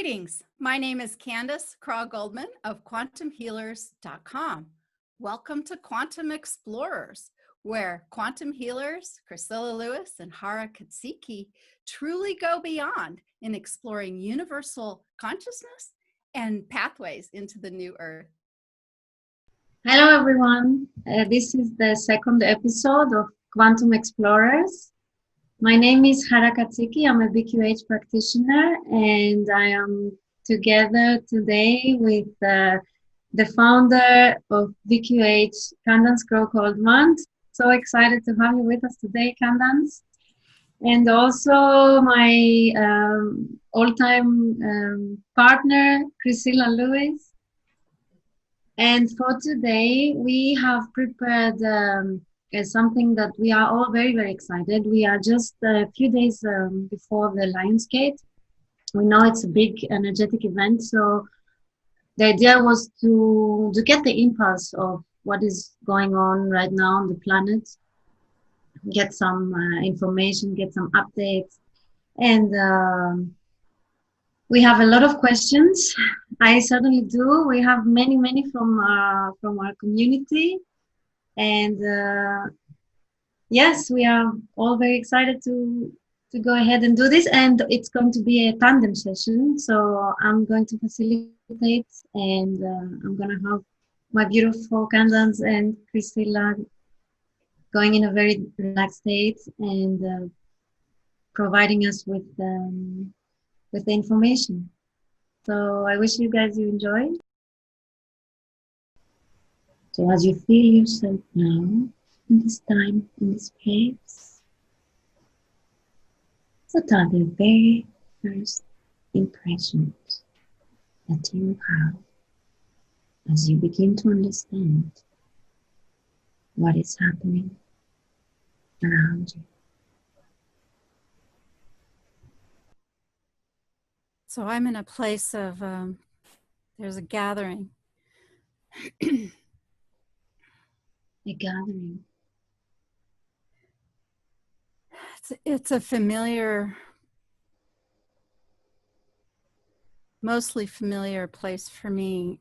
Greetings. My name is Candace Craw-Goldman of quantumhealers.com. Welcome to Quantum Explorers, where quantum healers Chrysilla Lewies and Hara Katsiki truly go beyond in exploring universal consciousness and pathways into the new earth. Hello, everyone. This is the second episode of Quantum Explorers. My name is Hara Katsiki. I'm a BQH practitioner, and I am together today with the founder of BQH, Candace Craw-Goldman. So excited to have you with us today, Candace. And also my all-time partner, Chrysilla Lewies. And for today, we have prepared something that we are all very, very excited. We are just a few days before the Lionsgate. We know it's a big energetic event, so the idea was to get the impulse of what is going on right now on the planet, get some information, get some updates, and we have a lot of questions. I certainly do. We have many from our community. And yes, we are all very excited to go ahead and do this. And it's going to be a tandem session. So I'm going to facilitate, and I'm going to have my beautiful Candace and Chrysilla going in a very relaxed state and providing us with the information. So I wish you guys you enjoy. So as you feel yourself now, in this time, in this place, what are the very first impressions that you have as you begin to understand what is happening around you? So I'm in a place of, there's a gathering. A gathering. It's a familiar, mostly familiar place for me.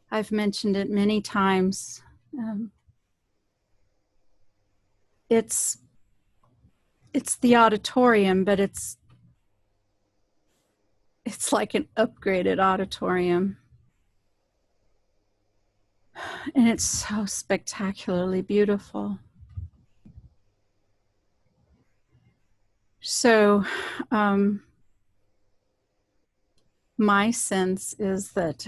I've mentioned it many times. It's the auditorium, but it's like an upgraded auditorium. And it's so spectacularly beautiful. So my sense is that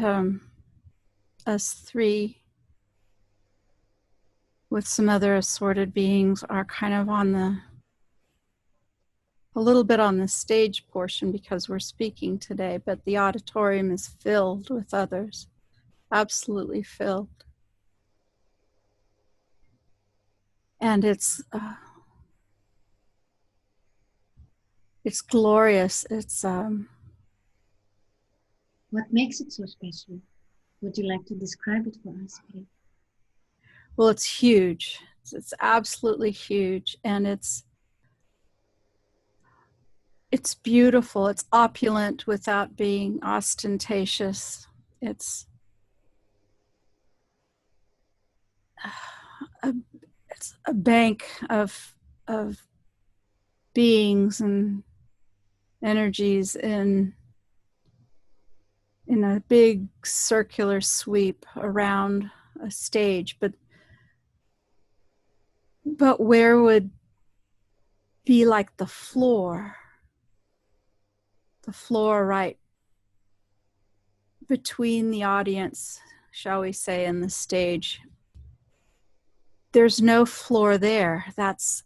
us three with some other assorted beings are kind of on a little bit on the stage portion because we're speaking today, but the auditorium is filled with others, absolutely filled. And it's glorious. It's What makes it so special? Would you like to describe it for us, please? Well, it's huge. It's absolutely huge, and it's beautiful. It's opulent without being ostentatious. It's a bank of beings and energies in a big circular sweep around a stage, but where would be like the floor right between the audience, shall we say, and the stage. There's no floor there. That's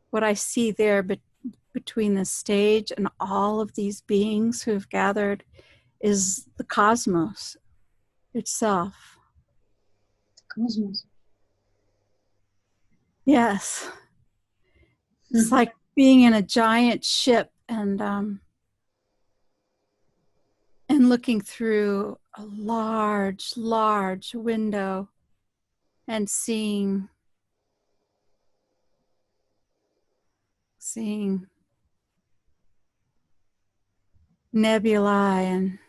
what I see there, but between the stage and all of these beings who have gathered is the cosmos itself. The cosmos. Yes. It's like being in a giant ship and looking through a large window and seeing nebulae and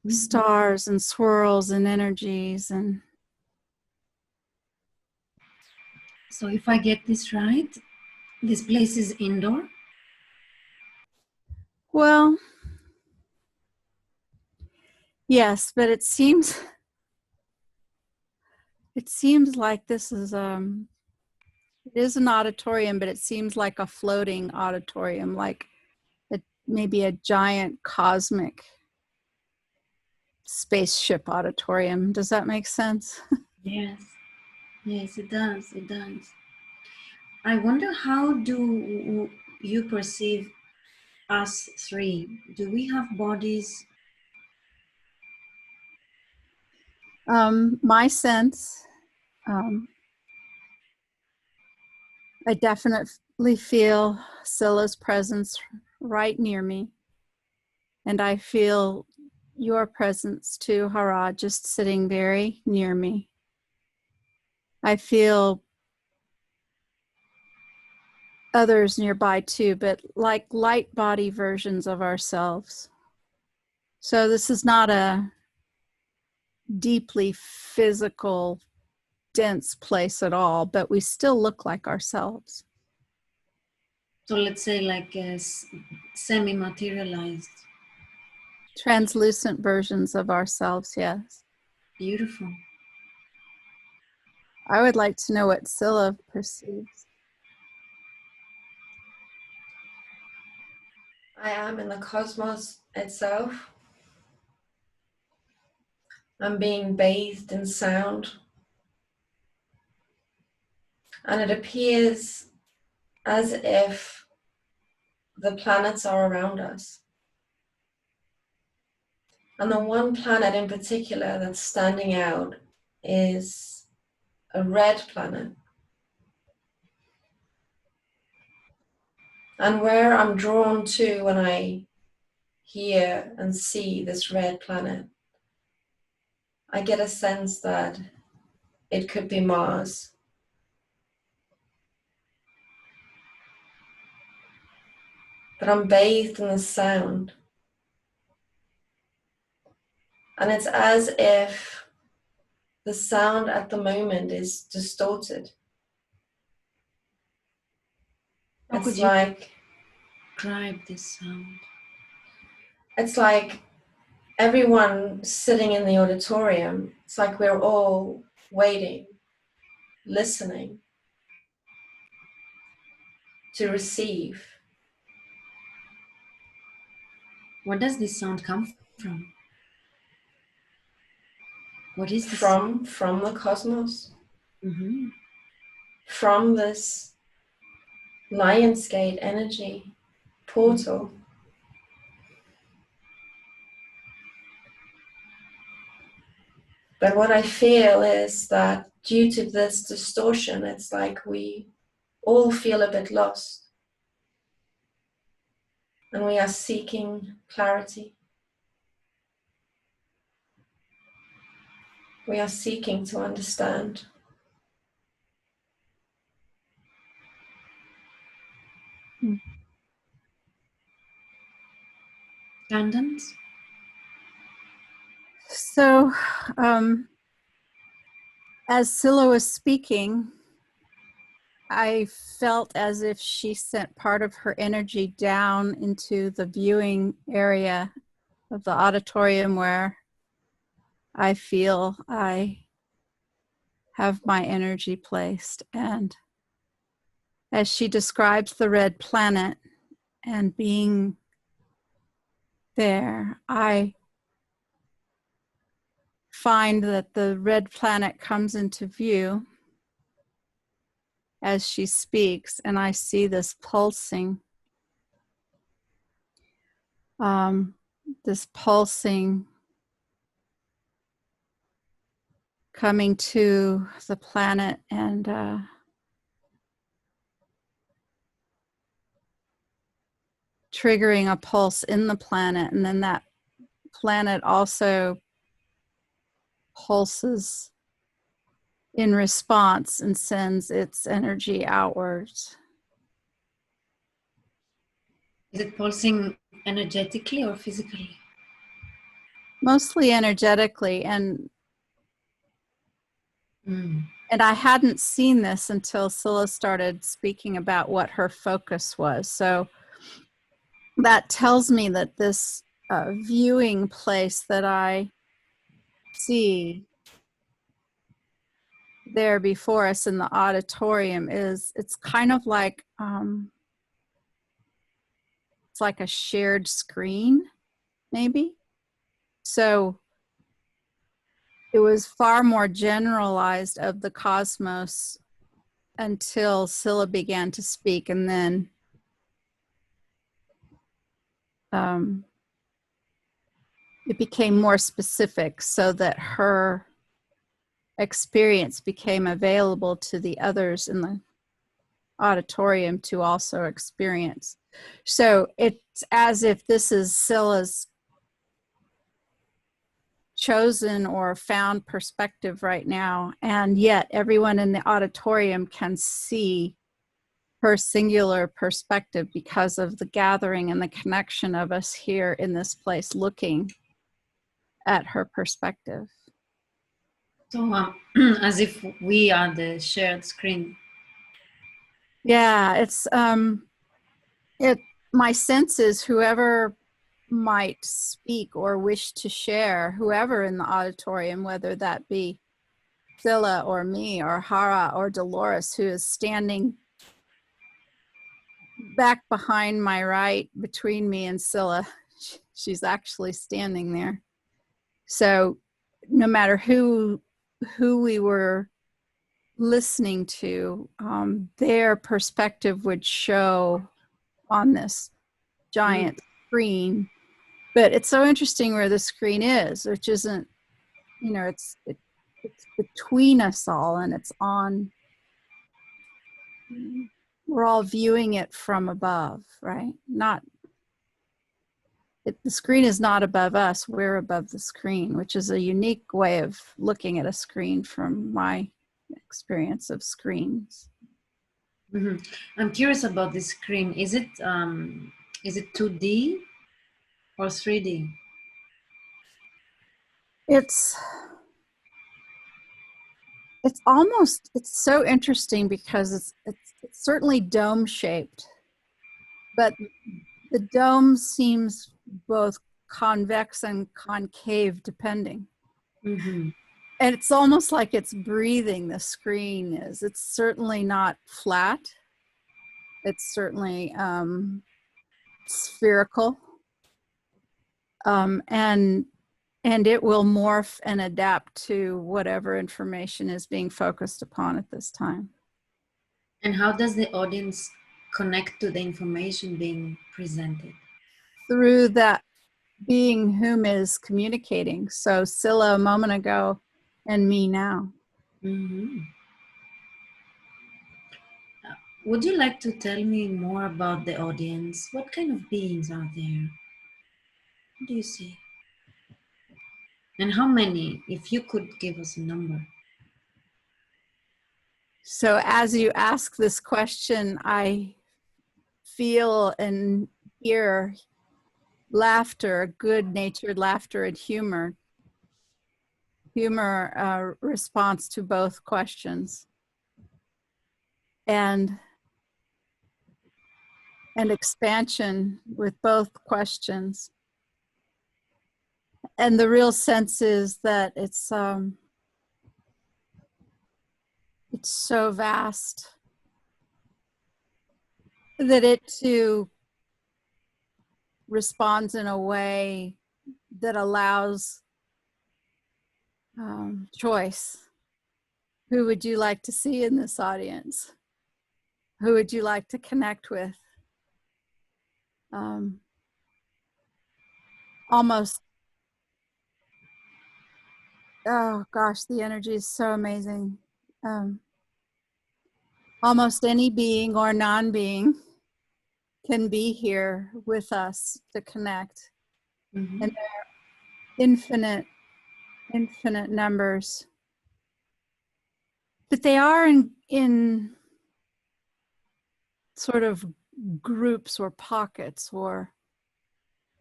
stars and swirls and energies. And so if I get this right, this place is indoor? well, yes, but it seems like this is it is an auditorium, but it seems like a floating auditorium, like maybe a giant cosmic spaceship auditorium. Does that make sense? Yes, yes, it does, it does. I wonder, how do you perceive us three? Do we have bodies? My sense, I definitely feel Scylla's presence right near me. And I feel your presence too, Hara, just sitting very near me. I feel others nearby too, but like light body versions of ourselves. So this is not a deeply physical, dense place at all, but we still look like ourselves. So let's say like semi-materialized. Translucent versions of ourselves, yes. Beautiful. I would like to know what Scylla perceives. I am in the cosmos itself. I'm being bathed in sound. And it appears as if the planets are around us. And the one planet in particular that's standing out is a red planet. And where I'm drawn to when I hear and see this red planet, I get a sense that it could be Mars. But I'm bathed in the sound. And it's as if the sound at the moment is distorted. How It's could you like describe this sound? It's like everyone sitting in the auditorium, it's like we're all waiting, listening to receive. Where does this sound come from? What is this? From the cosmos, Mm-hmm. from this Lionsgate energy portal. But what I feel is that due to this distortion, it's like we all feel a bit lost. And we are seeking clarity. We are seeking to understand. Candace? So, as Scylla was speaking, I felt as if she sent part of her energy down into the viewing area of the auditorium where I feel I have my energy placed. And as she describes the red planet and being there, I find that the red planet comes into view as she speaks, and I see this pulsing, coming to the planet and triggering a pulse in the planet, and then that planet also pulses in response and sends its energy outwards. Is it pulsing Energetically or physically? Mostly energetically, and I hadn't seen this until Cilla started speaking about what her focus was. So that tells me that this viewing place that I see there before us in the auditorium it's kind of like it's like a shared screen, maybe. So it was far more generalized of the cosmos until Cilla began to speak, and then it became more specific so that her experience became available to the others in the auditorium to also experience. So it's as if this is Cilla's chosen or found perspective right now, and yet everyone in the auditorium can see her singular perspective because of the gathering and the connection of us here in this place looking at her perspective. So as if we are the shared screen. Yeah, it's my sense is whoever might speak or wish to share, whoever in the auditorium, whether that be Cilla or me or Hara or Dolores, who is standing back behind my right between me and Cilla. She's actually standing there. So no matter who we were listening to, their perspective would show on this giant screen. But it's so interesting where the screen is, which isn't, you know, it's between us all, and it's on. We're all viewing it from above, right? The screen is not above us, we're above the screen, which is a unique way of looking at a screen from my experience of screens. Mm-hmm. I'm curious about this screen. Is it 2D or 3D? It's so interesting because it's certainly dome shaped, but the dome seems both convex and concave depending. Mm-hmm. And it's almost like it's breathing, the screen is. It's certainly not flat. It's certainly spherical. And it will morph and adapt to whatever information is being focused upon at this time. And how does the audience connect to the information being presented? Through that being whom is communicating. So Cilla a moment ago and me now. Mm-hmm. Would you like to tell me more about the audience? What kind of beings are there? What do you see? And how many, if you could give us a number? So as you ask this question, I feel and hear laughter, good-natured laughter and humor. Humor response to both questions. And expansion with both questions. And the real sense is that it's so vast that it too responds in a way that allows choice. Who would you like to see in this audience? Who would you like to connect with? Almost, oh gosh, the energy is so amazing. Almost any being or non-being can be here with us to connect. Mm-hmm. And there are infinite numbers. But they are in sort of groups or pockets or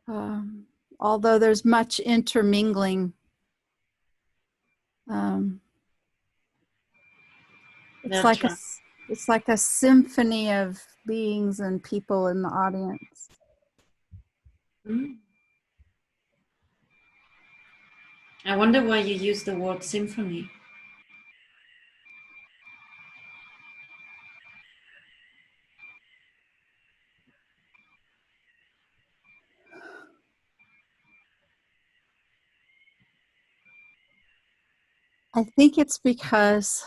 although there's much intermingling. That's right. It's like a symphony of beings and people in the audience. Mm. I wonder why you use the word symphony. I think it's because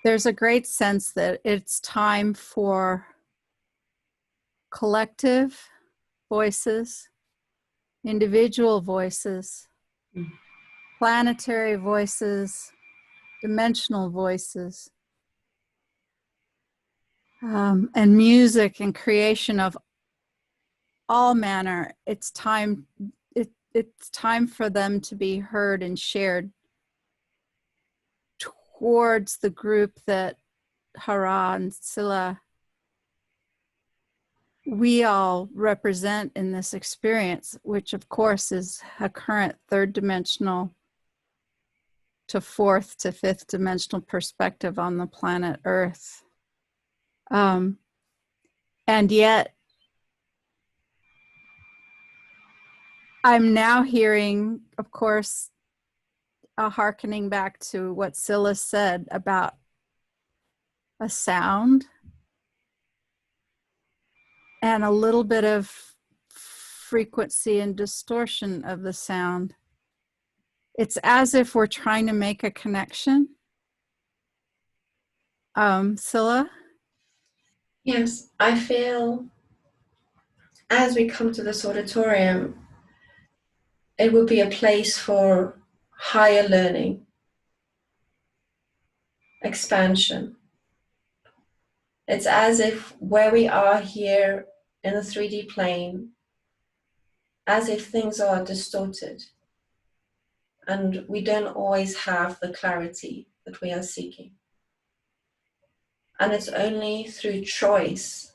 there's a great sense that it's time for collective voices, individual voices, planetary voices, dimensional voices, and music and creation of all manner. It's time for them to be heard and shared towards the group that Hara and Scylla, we all represent in this experience, which of course is a current third dimensional to fourth to fifth dimensional perspective on the planet Earth. And yet I'm now hearing, of course, hearkening back to what Scylla said about a sound and a little bit of frequency and distortion of the sound. It's as if we're trying to make a connection. Scylla? Yes, I feel as we come to this auditorium, it would be a place for higher learning, expansion. It's as if where we are here in the 3D plane, as if things are distorted and we don't always have the clarity that we are seeking. And it's only through choice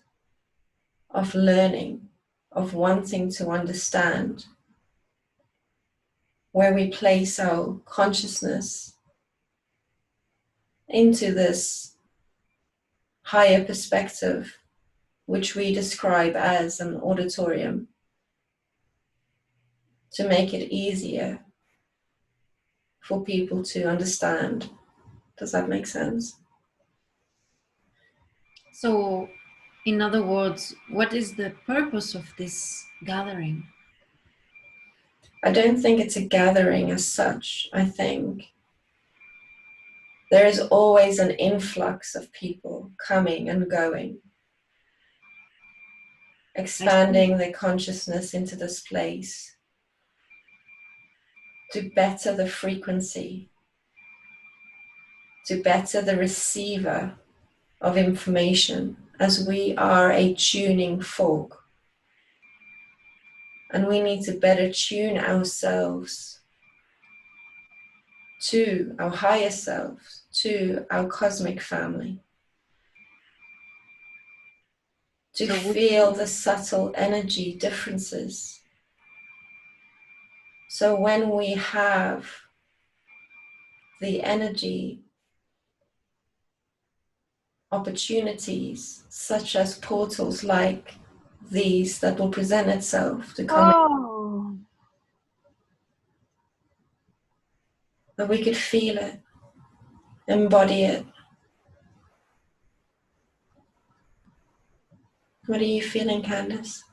of learning, of wanting to understand, where we place our consciousness into this higher perspective, which we describe as an auditorium, to make it easier for people to understand. Does that make sense? So, in other words, what is the purpose of this gathering? I don't think it's a gathering as such. I think there is always an influx of people coming and going, expanding their consciousness into this place to better the frequency, to better the receiver of information, as we are a tuning fork. And we need to better tune ourselves to our higher selves, to our cosmic family, to feel the subtle energy differences. So when we have the energy opportunities, such as portals like these that will present itself to come in, that we could feel it, embody it. What are you feeling, Candace?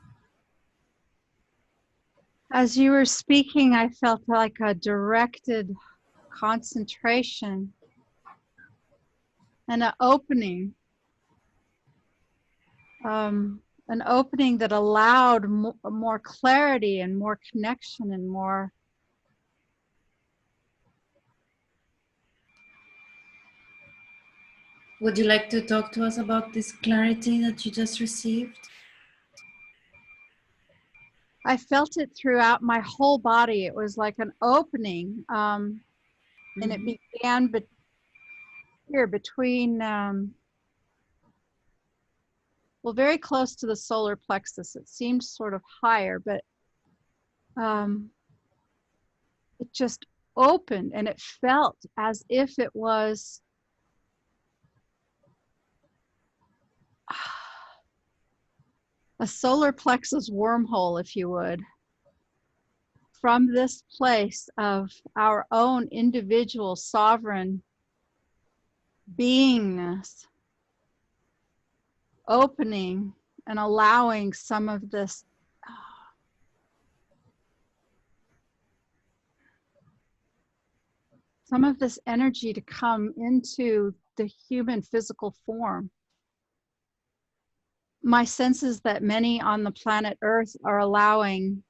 As you were speaking, I felt like a directed concentration and an opening that allowed more clarity and more connection and more Would you like to talk to us about this clarity that you just received? I felt it throughout my whole body. It was like an opening, and it began here between well, very close to the solar plexus. It seemed sort of higher, but it just opened, and it felt as if it was a solar plexus wormhole, if you would, from this place of our own individual sovereign beingness, opening and allowing some of this energy to come into the human physical form. My sense is that many on the planet Earth are allowing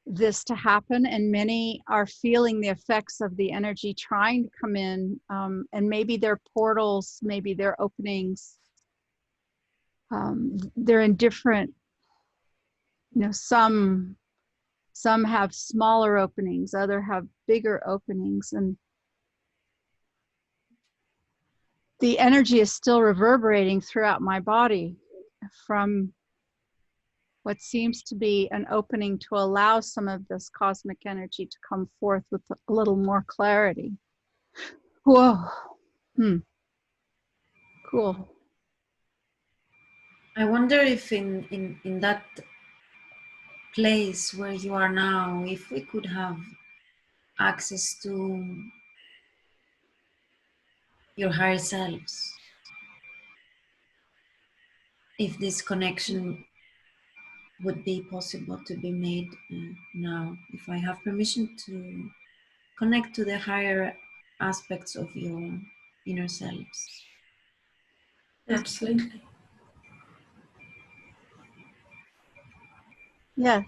this to happen, and many are feeling the effects of the energy trying to come in, and maybe they're portals, maybe they're openings. They're in different, some have smaller openings, others have bigger openings, and the energy is still reverberating throughout my body from what seems to be an opening to allow some of this cosmic energy to come forth with a little more clarity. Whoa. Cool. I wonder if in that place where you are now, if we could have access to your higher selves, if this connection would be possible to be made now, if I have permission to connect to the higher aspects of your inner selves. Absolutely. Yeah.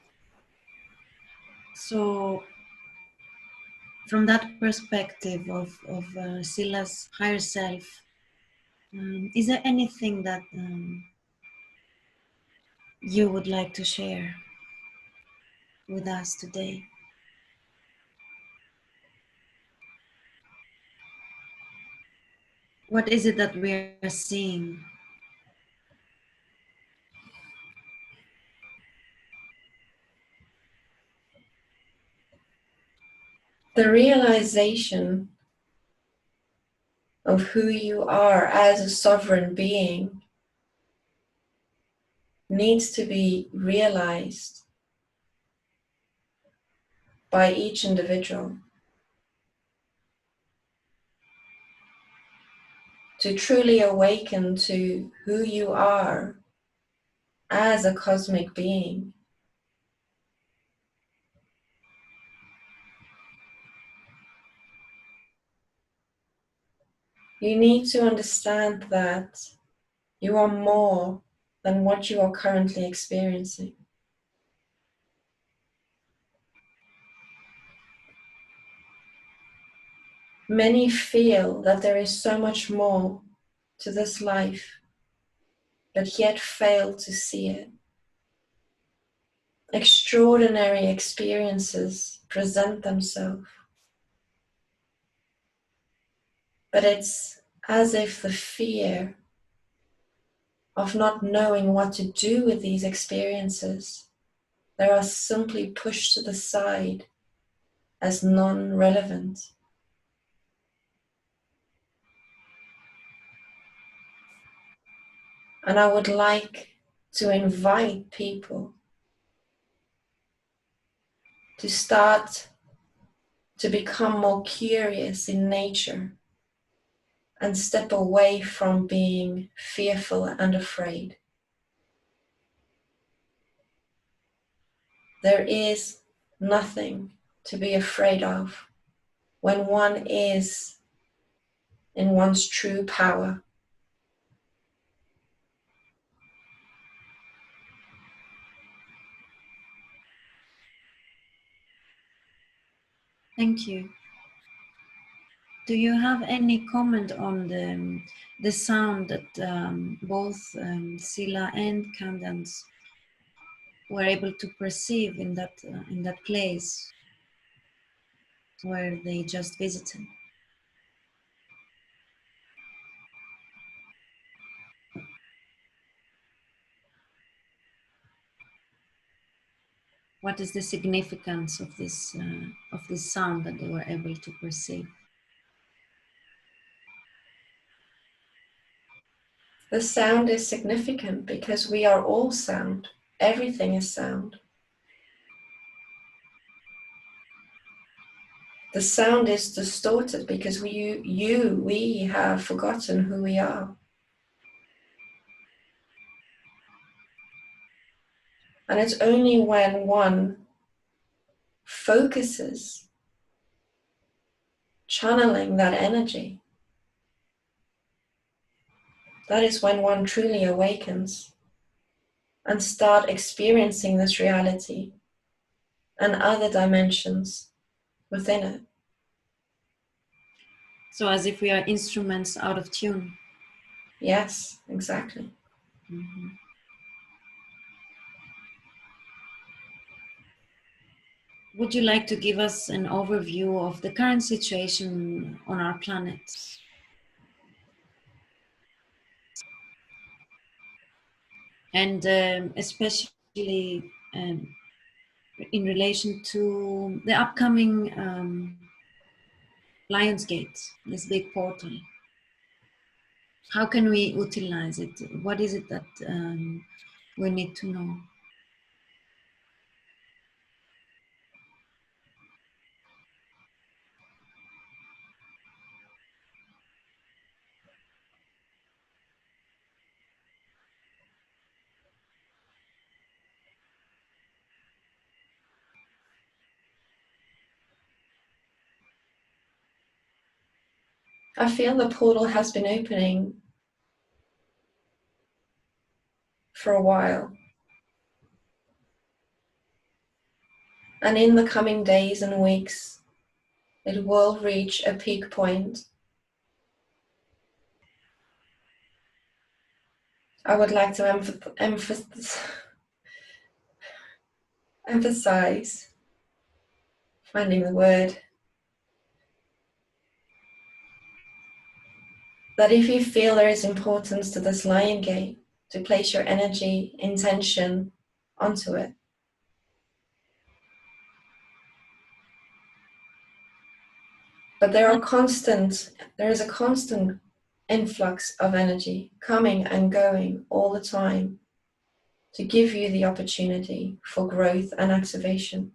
So from that perspective of Scylla's higher self, is there anything that you would like to share with us today? What is it that we are seeing? The realization of who you are as a sovereign being needs to be realized by each individual. To truly awaken to who you are as a cosmic being, you need to understand that you are more than what you are currently experiencing. Many feel that there is so much more to this life, but yet fail to see it. Extraordinary experiences present themselves, but it's as if the fear of not knowing what to do with these experiences, they are simply pushed to the side as non-relevant. And I would like to invite people to start to become more curious in nature and step away from being fearful and afraid. There is nothing to be afraid of when one is in one's true power. Thank you. Do you have any comment on the sound that both Scylla and Candace were able to perceive in that place where they just visited? What is the significance of this sound that they were able to perceive? The sound is significant because we are all sound. Everything is sound. The sound is distorted because we have forgotten who we are. And it's only when one focuses, channeling that energy, that is when one truly awakens and start experiencing this reality and other dimensions within it. So as if we are instruments out of tune. Yes, exactly. Mm-hmm. Would you like to give us an overview of the current situation on our planet? And especially in relation to the upcoming Lionsgate, this big portal. How can we utilize it? What is it that we need to know? I feel the portal has been opening for a while. And in the coming days and weeks, it will reach a peak point. I would like to emphasize, finding the word, that if you feel there is importance to this lion gate, to place your energy, intention onto it. But there is a constant influx of energy coming and going all the time to give you the opportunity for growth and activation.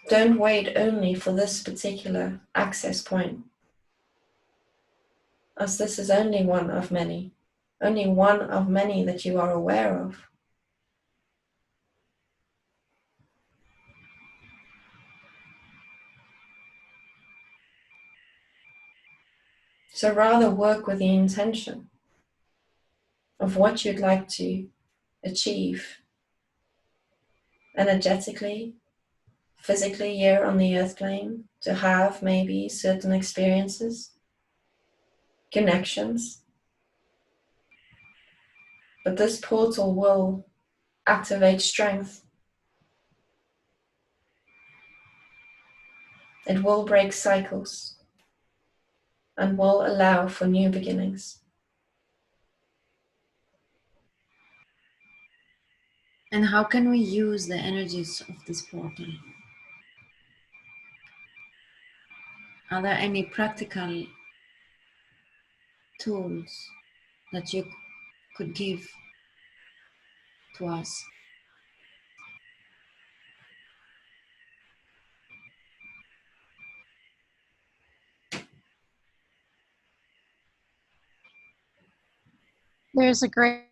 Don't wait only for this particular access point, as this is only one of many that you are aware of. So rather work with the intention of what you'd like to achieve energetically, physically here on the earth plane, to have maybe certain experiences, connections. But this portal will activate strength. It will break cycles and will allow for new beginnings. And how can we use the energies of this portal? Are there any practical tools that you could give to us? There's a great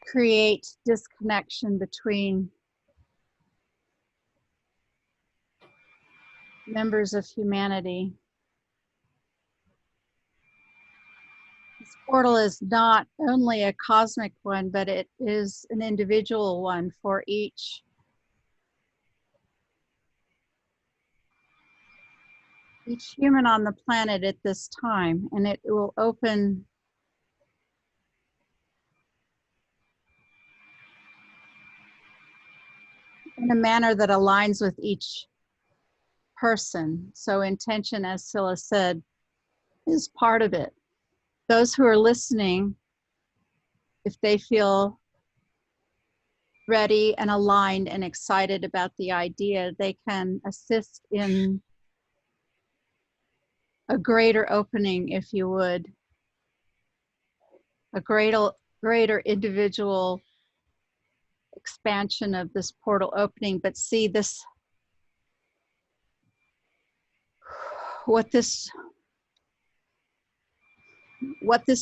create disconnection between members of humanity. This portal is not only a cosmic one, but it is an individual one for each human on the planet at this time, and it will open in a manner that aligns with each person. So intention, as Scylla said, is part of it. Those who are listening, if they feel ready and aligned and excited about the idea, they can assist in a greater opening, if you would, a greater individual expansion of this portal opening. But see, this, what this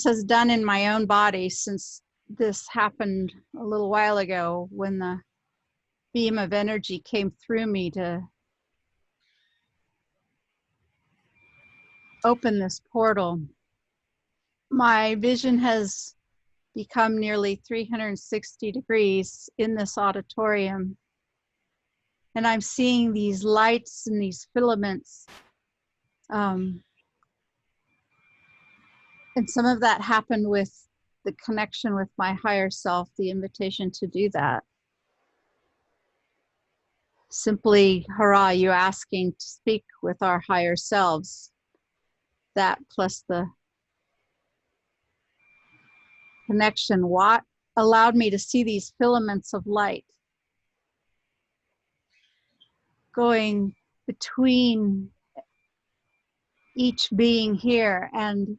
has done in my own body since this happened a little while ago, when the beam of energy came through me to open this portal. My vision has become nearly 360 degrees in this auditorium. And I'm seeing these lights and these filaments. And some of that happened with the connection with my higher self, the invitation to do that. Simply, Hara, you asking to speak with our higher selves. That plus the connection, what allowed me to see these filaments of light going between each being here and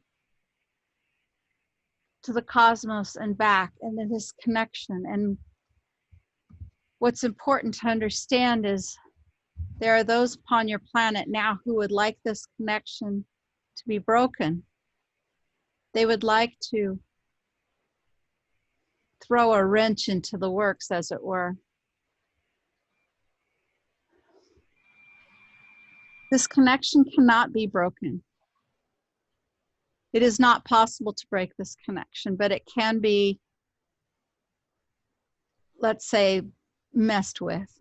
to the cosmos and back, and then this connection. And what's important to understand is there are those upon your planet now who would like this connection to be broken. They would like to throw a wrench into the works, as it were. This connection cannot be broken. It is not possible to break this connection, but it can be, let's say, messed with.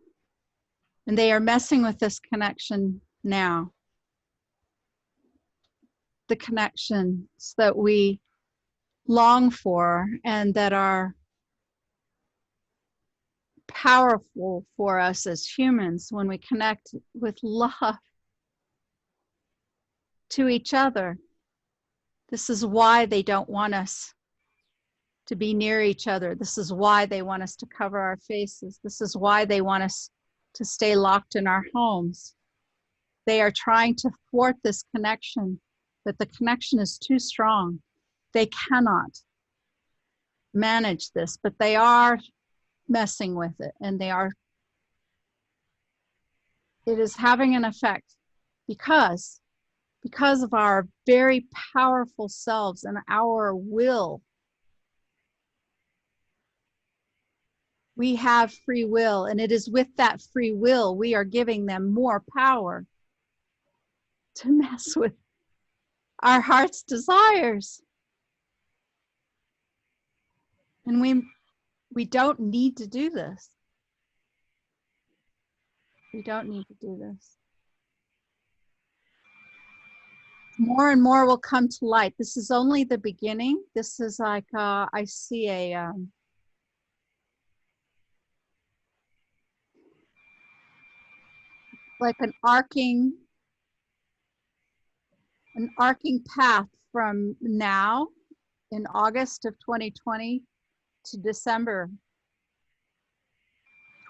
And they are messing with this connection now. The connections that we long for and that are powerful for us as humans when we connect with love to each other. This is why they don't want us to be near each other. This is why they want us to cover our faces. This is why they want us to stay locked in our homes. They are trying to thwart this connection, but the connection is too strong. They cannot manage this, but they are messing with it, and it is having an effect because of our very powerful selves and our will. We have free will, and it is with that free will we are giving them more power to mess with our heart's desires. And we don't need to do this. We don't need to do this. More and more will come to light. This is only the beginning. This is like, I see like an arcing path from now in August of 2020 to December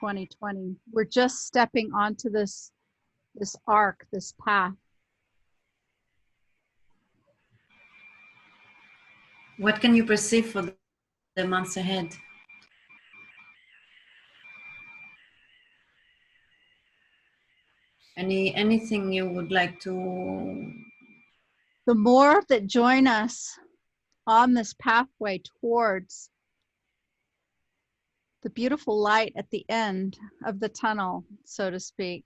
2020. We're just stepping onto this arc, this path. What can you perceive for the months ahead? Anything you would like to? The more that join us on this pathway towards the beautiful light at the end of the tunnel, so to speak,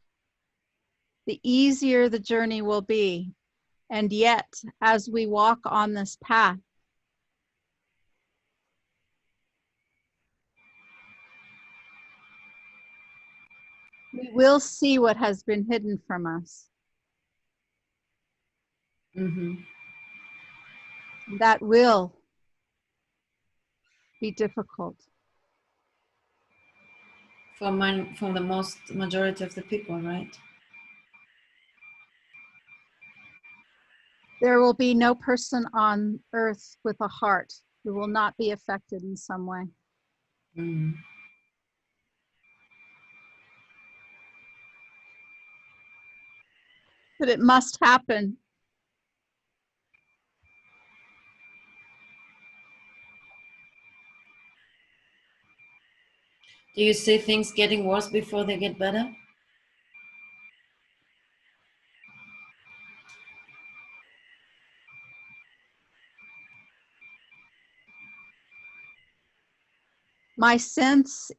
the easier the journey will be. And yet, as we walk on this path, we will see what has been hidden from us. Mm-hmm. That will be difficult. For the majority of the people, right? There will be no person on earth with a heart who will not be affected in some way. Mm. But it must happen. Do you see things getting worse before they get better? My sense,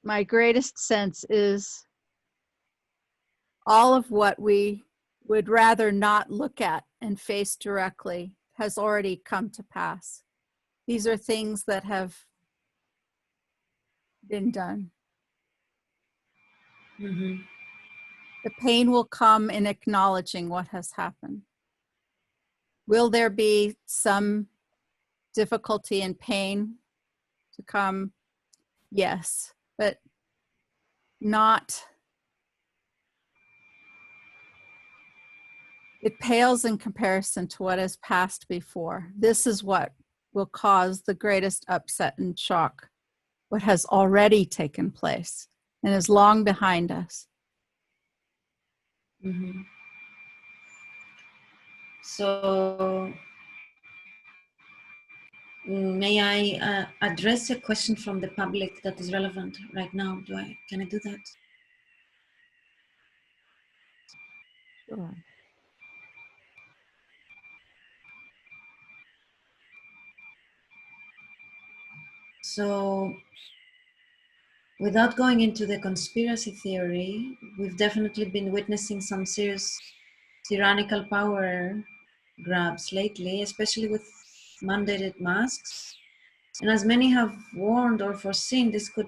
my greatest sense is all of what we would rather not look at and face directly has already come to pass. These are things that have been done. Mm-hmm. The pain will come in acknowledging what has happened. Will there be some difficulty and pain to come? Yes, but not. It pales in comparison to what has passed before. This is what will cause the greatest upset and shock, what has already taken place and is long behind us. Mm-hmm. So, may I address a question from the public that is relevant right now? Can I do that? Sure. So, without going into the conspiracy theory, we've definitely been witnessing some serious tyrannical power grabs lately, especially with mandated masks. And as many have warned or foreseen, this could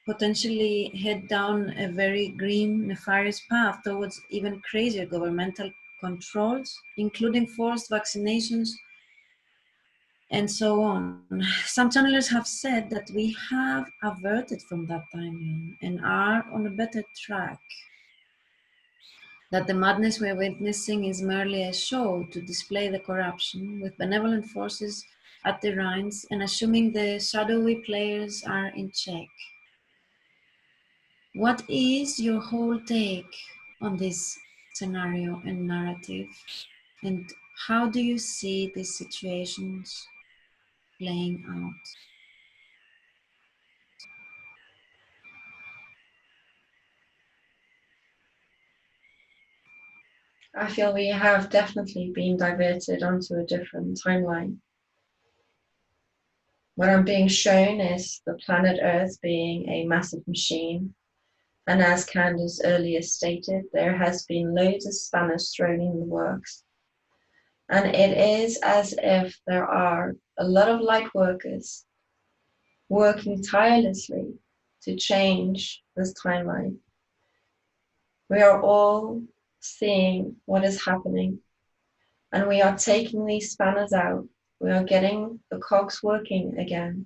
potentially head down a very grim, nefarious path towards even crazier governmental controls, including forced vaccinations and so on. Some channelers have said that we have averted from that timeline and are on a better track. That the madness we're witnessing is merely a show to display the corruption, with benevolent forces at the reins and assuming the shadowy players are in check. What is your whole take on this scenario and narrative? And how do you see these situations playing out? I feel we have definitely been diverted onto a different timeline. What I'm being shown is the planet Earth being a massive machine. And as Candace earlier stated, there has been loads of spanners thrown in the works. And it is as if there are a lot of light workers working tirelessly to change this timeline. We are all seeing what is happening, and we are taking these spanners out. We are getting the cogs working again,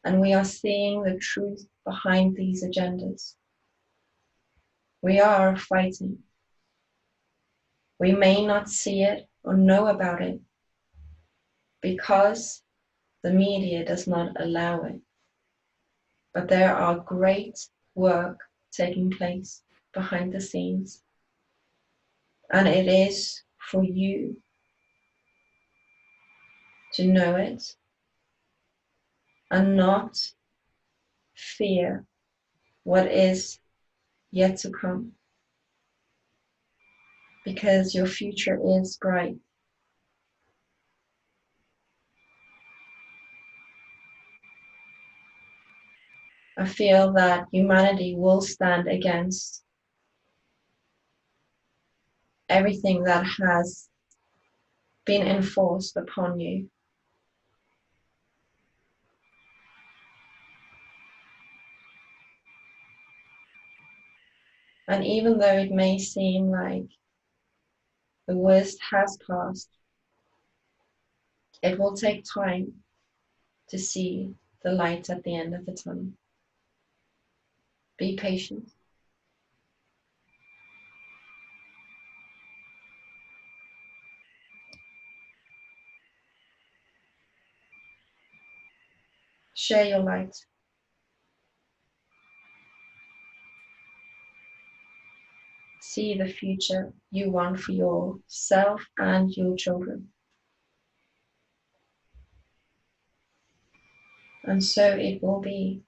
and we are seeing the truth behind these agendas. We are fighting. We may not see it or know about it because the media does not allow it. But there are great work taking place behind the scenes. And it is for you to know it and not fear what is yet to come. Because your future is bright. I feel that humanity will stand against everything that has been enforced upon you. And even though it may seem like the worst has passed, it will take time to see the light at the end of the tunnel. Be patient. Share your light. See the future you want for yourself and your children. And so it will be.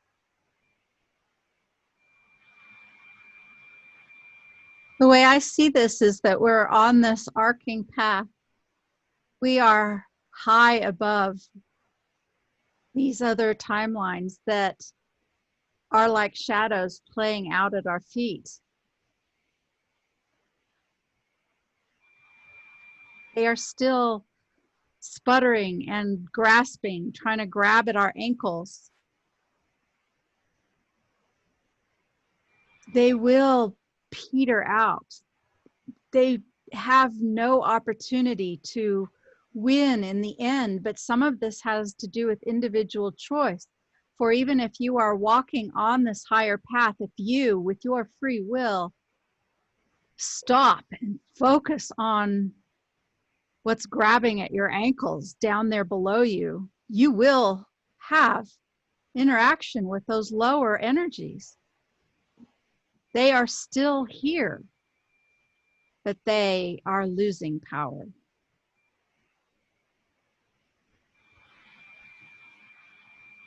The way I see this is that we're on this arcing path. We are high above these other timelines that are like shadows playing out at our feet. They are still sputtering and grasping, trying to grab at our ankles. They will peter out. They have no opportunity to win in the end, but some of this has to do with individual choice. For even if you are walking on this higher path, if you, with your free will, stop and focus on what's grabbing at your ankles down there below you, you will have interaction with those lower energies. They are still here, but they are losing power.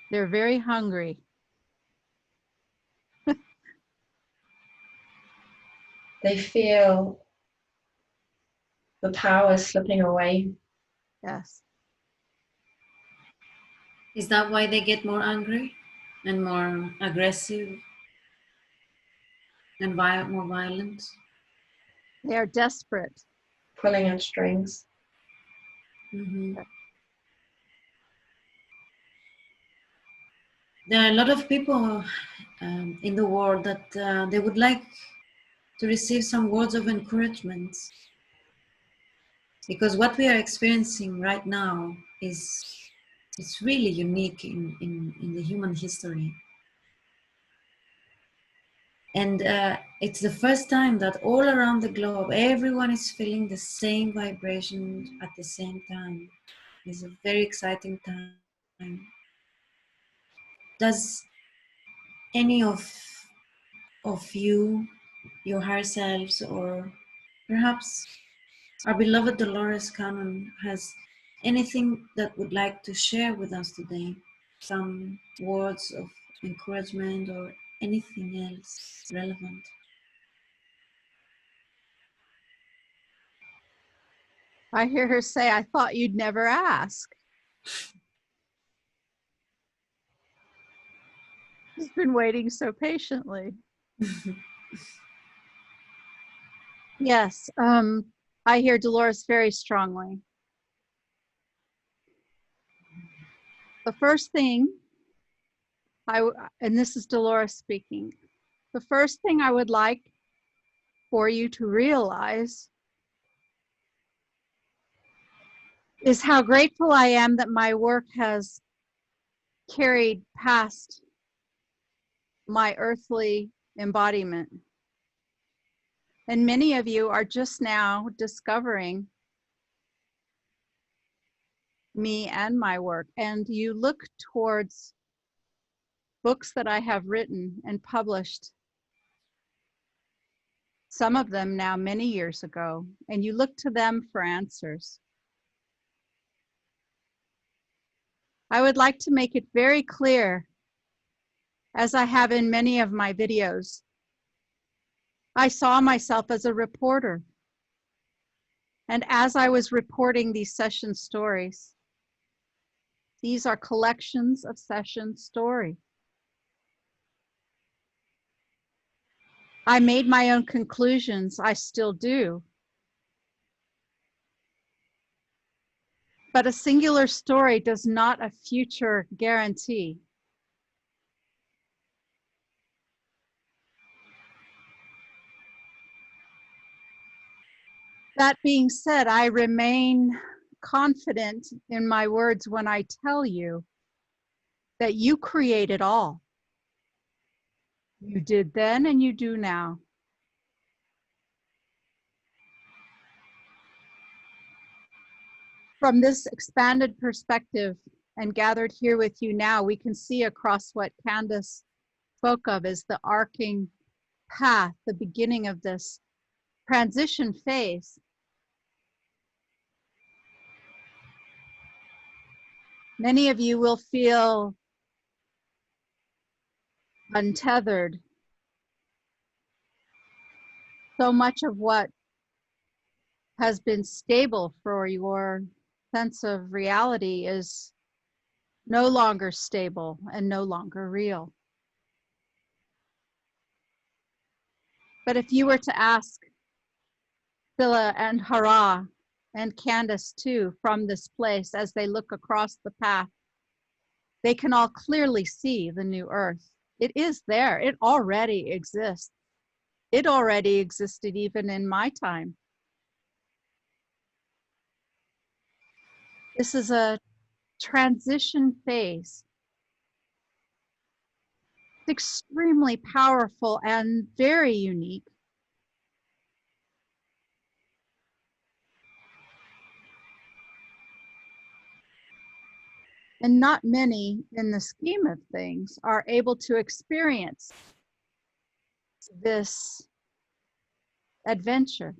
They're very hungry. They feel the power slipping away. Yes. Is that why they get more angry and more aggressive and more violent? They are desperate. Pulling at strings. Mm-hmm. There are a lot of people in the world that they would like to receive some words of encouragement, because what we are experiencing right now is it's really unique in the human history. And it's the first time that all around the globe, everyone is feeling the same vibration at the same time. It's a very exciting time. Does any of you, your higher selves, or perhaps our beloved Dolores Cannon, has anything that would like to share with us today? Some words of encouragement or anything else relevant? I hear her say, I thought you'd never ask. She's been waiting so patiently. Yes, I hear Dolores very strongly. The first thing, and this is Dolores speaking, the first thing I would like for you to realize is how grateful I am that my work has carried past my earthly embodiment. And many of you are just now discovering me and my work, and you look towards books that I have written and published, some of them now many years ago, and you look to them for answers. I would like to make it very clear, as I have in many of my videos, I saw myself as a reporter. And as I was reporting these session stories, these are collections of session stories. I made my own conclusions, I still do. But a singular story does not a future guarantee. That being said, I remain confident in my words when I tell you that you create it all. You did then and you do now. From this expanded perspective, and gathered here with you now, we can see across what Candace spoke of as the arcing path, the beginning of this transition phase. Many of you will feel untethered. So much of what has been stable for your sense of reality is no longer stable and no longer real. But if you were to ask Chrysilla and Hara and Candace too from this place as they look across the path, they can all clearly see the new earth. It is there. It already exists. It already existed even in my time. This is a transition phase. It's extremely powerful and very unique. And not many in the scheme of things are able to experience this adventure.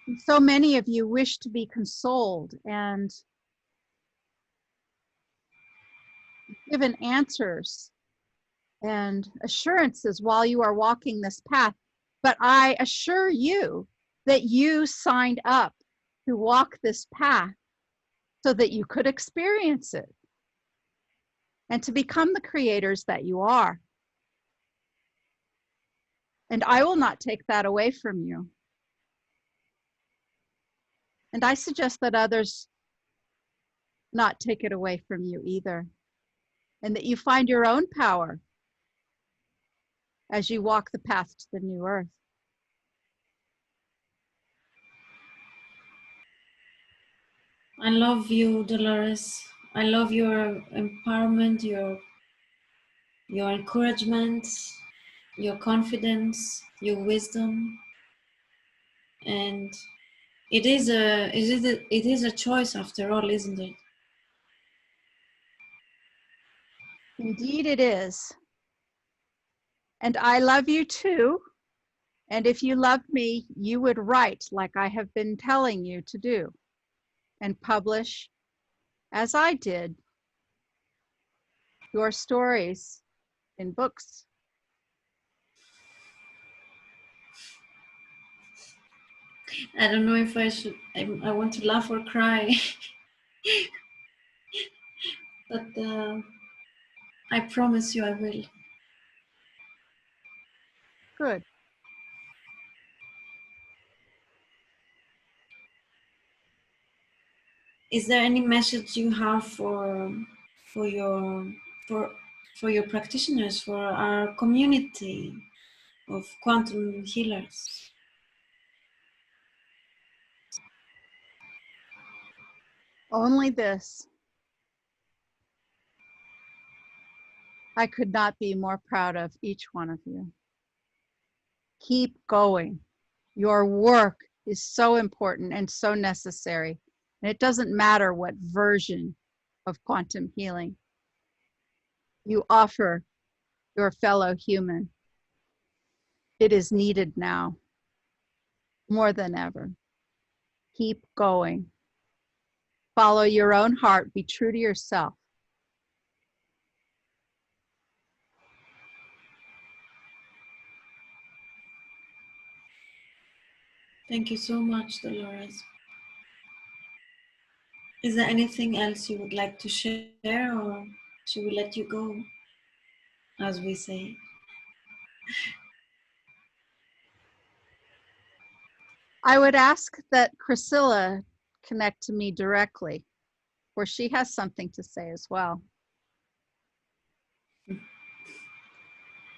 And so many of you wish to be consoled and given answers and assurances while you are walking this path. But I assure you that you signed up to walk this path so that you could experience it and to become the creators that you are. And I will not take that away from you. And I suggest that others not take it away from you either, and that you find your own power as you walk the path to the new earth. I love you, Dolores. I love your empowerment, your encouragement, your confidence, your wisdom, and it is a choice after all, isn't it? Indeed it is. And I love you too. And if you loved me, you would write like I have been telling you to do and publish, as I did, your stories in books. I don't know if I should, I want to laugh or cry. But I promise you I will. Good. Is there any message you have for your practitioners, for our community of quantum healers? Only this. I could not be more proud of each one of you. Keep going. Your work is so important and so necessary. And it doesn't matter what version of quantum healing you offer your fellow human. It is needed now more than ever. Keep going. Follow your own heart. Be true to yourself. Thank you so much, Dolores. Is there anything else you would like to share, or should we let you go, as we say? I would ask that Chrysilla connect to me directly, for she has something to say as well.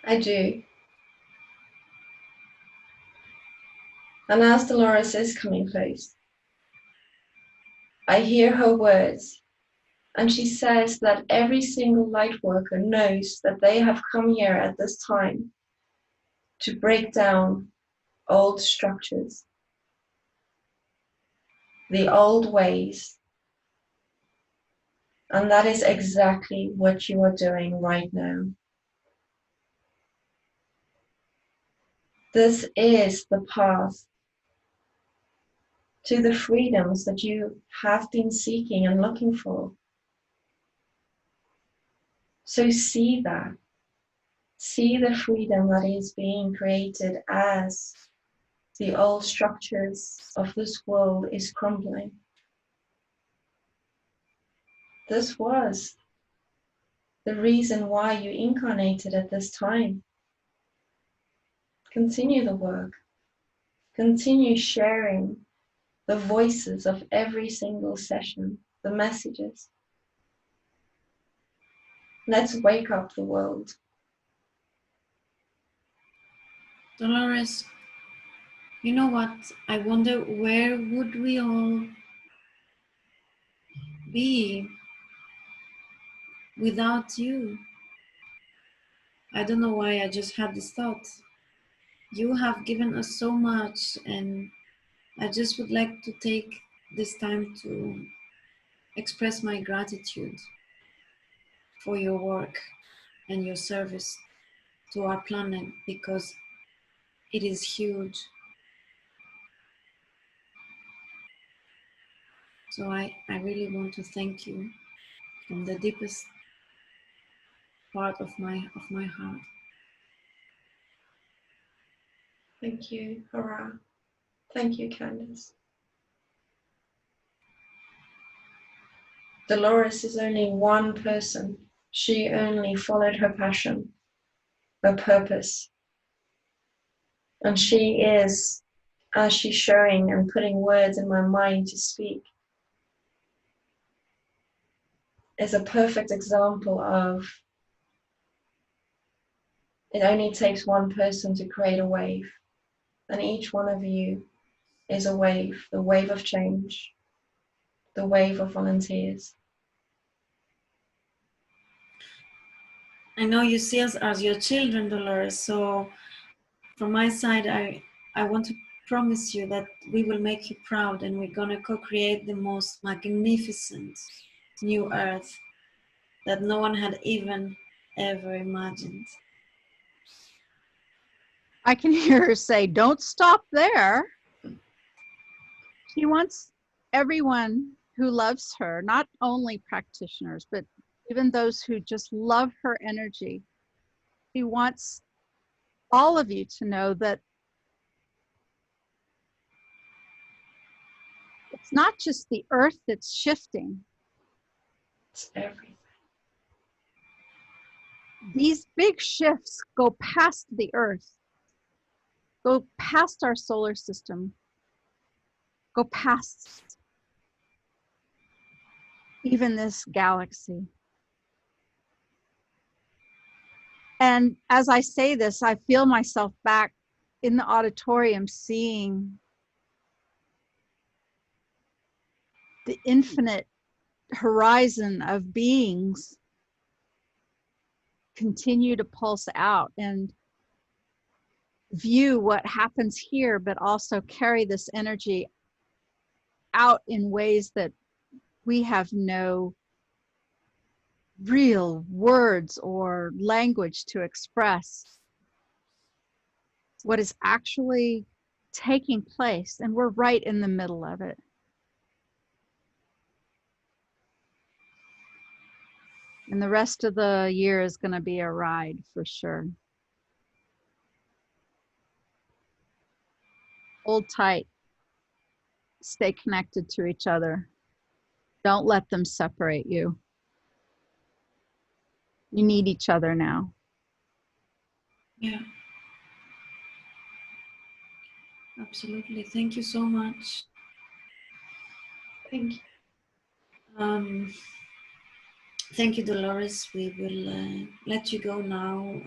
I do. And as Dolores is coming close, I hear her words, and she says that every single light worker knows that they have come here at this time to break down old structures, the old ways And that is exactly what you are doing right now. This is the path to the freedoms that you have been seeking and looking for. So see that. See the freedom that is being created as the old structures of this world is crumbling. This was the reason why you incarnated at this time. Continue the work. Continue sharing the voices of every single session, the messages. Let's wake up the world. Dolores, you know what? I wonder where would we all be without you? I don't know why I just had this thought. You have given us so much, and I just would like to take this time to express my gratitude for your work and your service to our planet, because it is huge. So I really want to thank you from the deepest part of my heart. Thank you, Hara. Thank you, Candace. Dolores is only one person. She only followed her passion, her purpose. And she is, as she's showing and putting words in my mind to speak, is a perfect example of it only takes one person to create a wave. And each one of you is a wave, the wave of change, the wave of volunteers. I know you see us as your children, Dolores, so from my side, I want to promise you that we will make you proud, and we're gonna co-create the most magnificent new earth that no one had even ever imagined. I can hear her say, don't stop there. She wants everyone who loves her, not only practitioners, but even those who just love her energy. She wants all of you to know that it's not just the earth that's shifting. It's everything. These big shifts go past the earth, go past our solar system, go past even this galaxy. And as I say this, I feel myself back in the auditorium seeing the infinite horizon of beings continue to pulse out and view what happens here, but also carry this energy out in ways that we have no real words or language to express what is actually taking place. And we're right in the middle of it. And the rest of the year is going to be a ride for sure. Hold tight. Stay connected to each other. Don't let them separate you. You need each other now. Yeah. Absolutely. Thank you so much. Thank you. Thank you, Dolores. We will let you go now,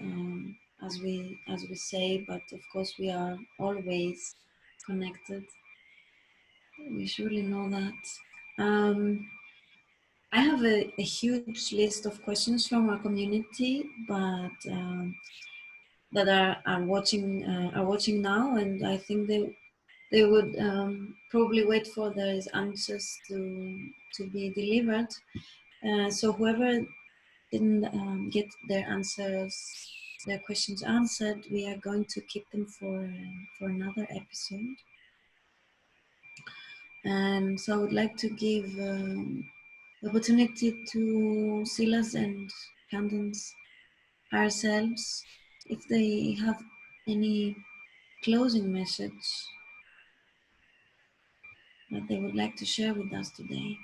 as we say, but of course we are always connected. We surely know that. I have a huge list of questions from our community, but that are watching now, and I think they would probably wait for those answers to be delivered. So whoever didn't get their questions answered, we are going to keep them for another episode. And so I would like to give the opportunity to Silas and Candace ourselves, if they have any closing message that they would like to share with us today.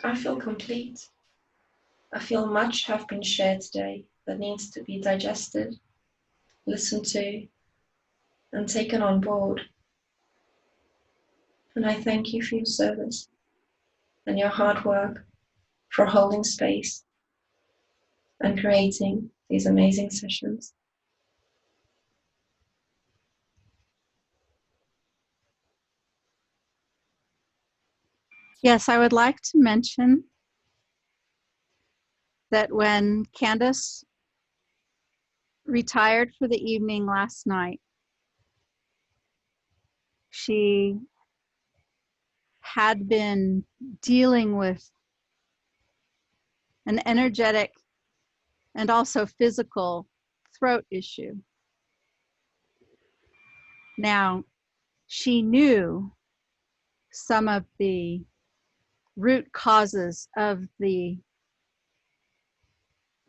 I feel complete. I feel much have been shared today that needs to be digested, listened to, and taken on board. And I thank you for your service and your hard work for holding space and creating these amazing sessions. Yes, I would like to mention that when Candace retired for the evening last night, she had been dealing with an energetic and also physical throat issue. Now, she knew some of the root causes of the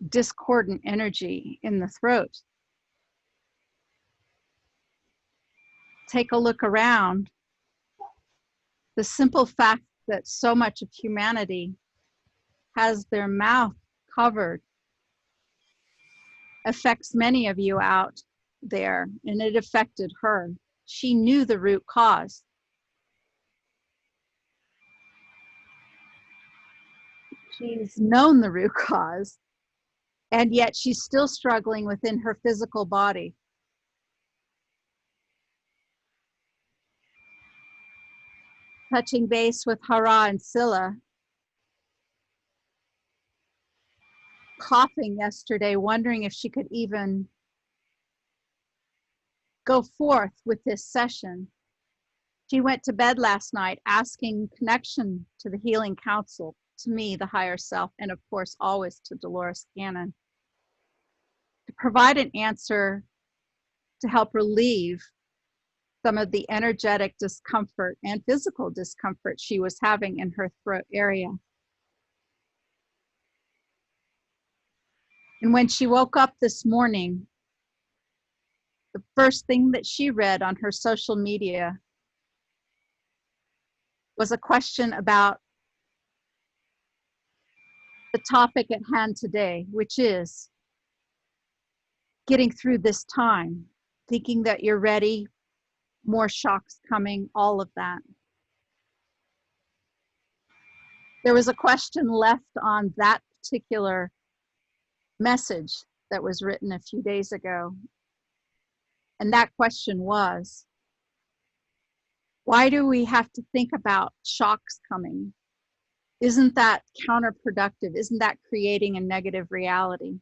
discordant energy in the throat. Take a look around. The simple fact that so much of humanity has their mouth covered affects many of you out there, and it affected her. She knew the root cause. She's known the root cause, and yet she's still struggling within her physical body. Touching base with Hara and Scylla, coughing yesterday, wondering if she could even go forth with this session. She went to bed last night asking connection to the healing council, to me, the higher self, and of course, always to Dolores Cannon, to provide an answer to help relieve some of the energetic discomfort and physical discomfort she was having in her throat area. And when she woke up this morning, the first thing that she read on her social media was a question about the topic at hand today, which is getting through this time, thinking that you're ready, more shocks coming, all of that. There was a question left on that particular message that was written a few days ago. And that question was, why do we have to think about shocks coming? Isn't that counterproductive? Isn't that creating a negative reality?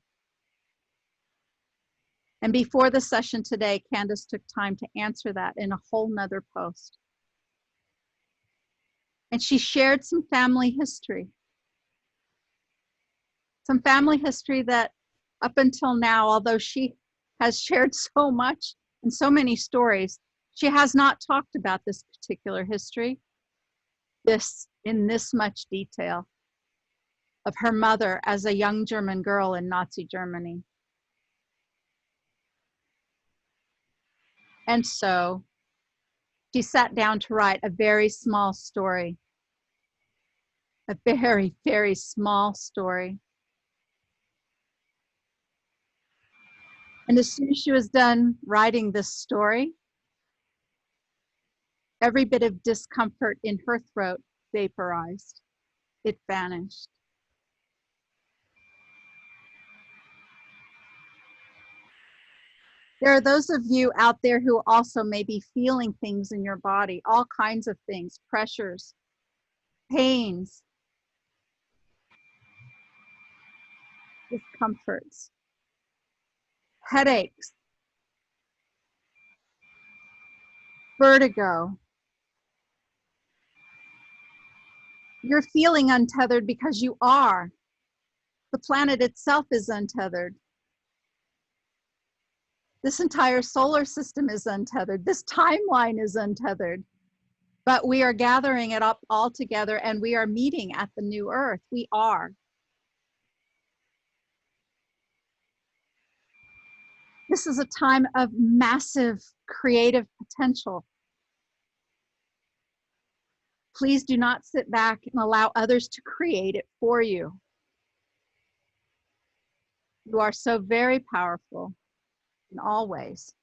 And before the session today, Candace took time to answer that in a whole nother post. And she shared some family history. Some family history that up until now, although she has shared so much and so many stories, she has not talked about this particular history, in this much detail, of her mother as a young German girl in Nazi Germany. And so she sat down to write a very small story, a very, very small story. And as soon as she was done writing this story, every bit of discomfort in her throat vaporized. It vanished. There are those of you out there who also may be feeling things in your body, all kinds of things, pressures, pains, discomforts, headaches, vertigo, You're feeling untethered because you are. The planet itself is untethered. This entire solar system is untethered. This timeline is untethered. But we are gathering it up all together and we are meeting at the new earth. We are. This is a time of massive creative potential. Please do not sit back and allow others to create it for you. You are so very powerful in all ways.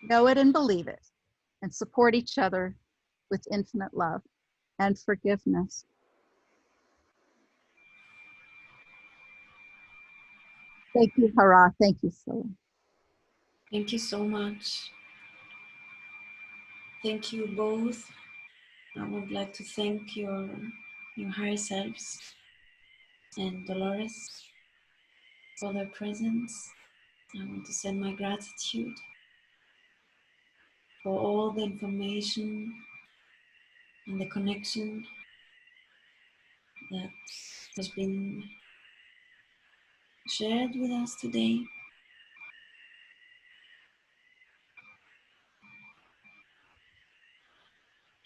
Know it and believe it, and support each other with infinite love and forgiveness. Thank you, Hara. Thank you, Scylla. Thank you so much. Thank you both. I would like to thank your higher selves and Dolores for their presence. I want to send my gratitude for all the information and the connection that has been shared with us today.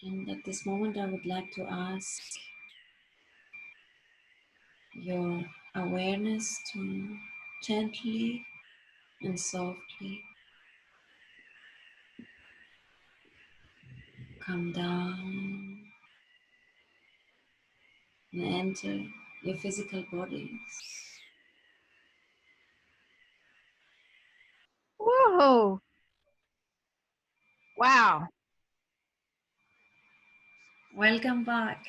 And at this moment, I would like to ask your awareness to gently and softly come down and enter your physical bodies. Whoa. Wow. Welcome back.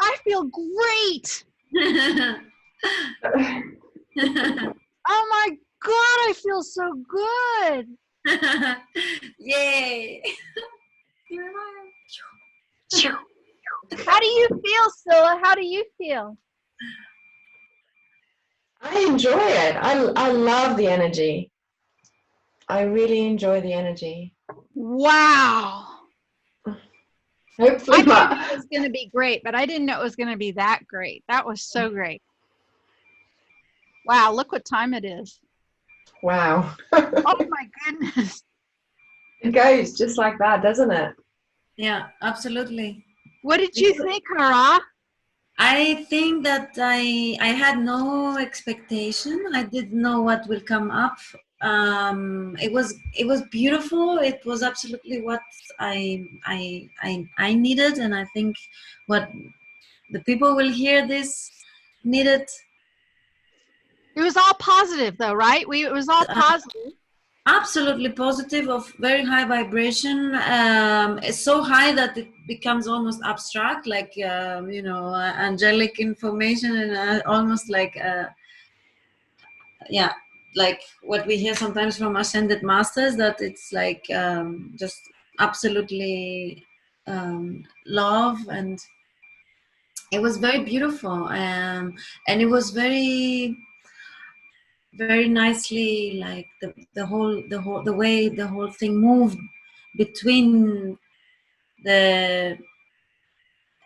I feel great. Oh my God, I feel so good. Yay! How do you feel, Scylla? How do you feel? I enjoy it. I love the energy. I really enjoy the energy. Wow. Hopefully, I knew it was going to be great, but I didn't know it was going to be that great. That was so great. Wow, look what time it is. wow. Oh my goodness. It goes just like that, doesn't it? Yeah, absolutely. What did you think, Hara? I think that I had no expectation. I didn't know what will come up. It was beautiful. It was absolutely what I needed, and I think what the people will hear this needed. It was all positive though, right? It was all positive. Absolutely positive, of very high vibration. It's so high that it becomes almost abstract, like angelic information, and almost like like what we hear sometimes from ascended masters, that it's like just absolutely love, and it was very beautiful, and it was very nicely, like the way the whole thing moved between the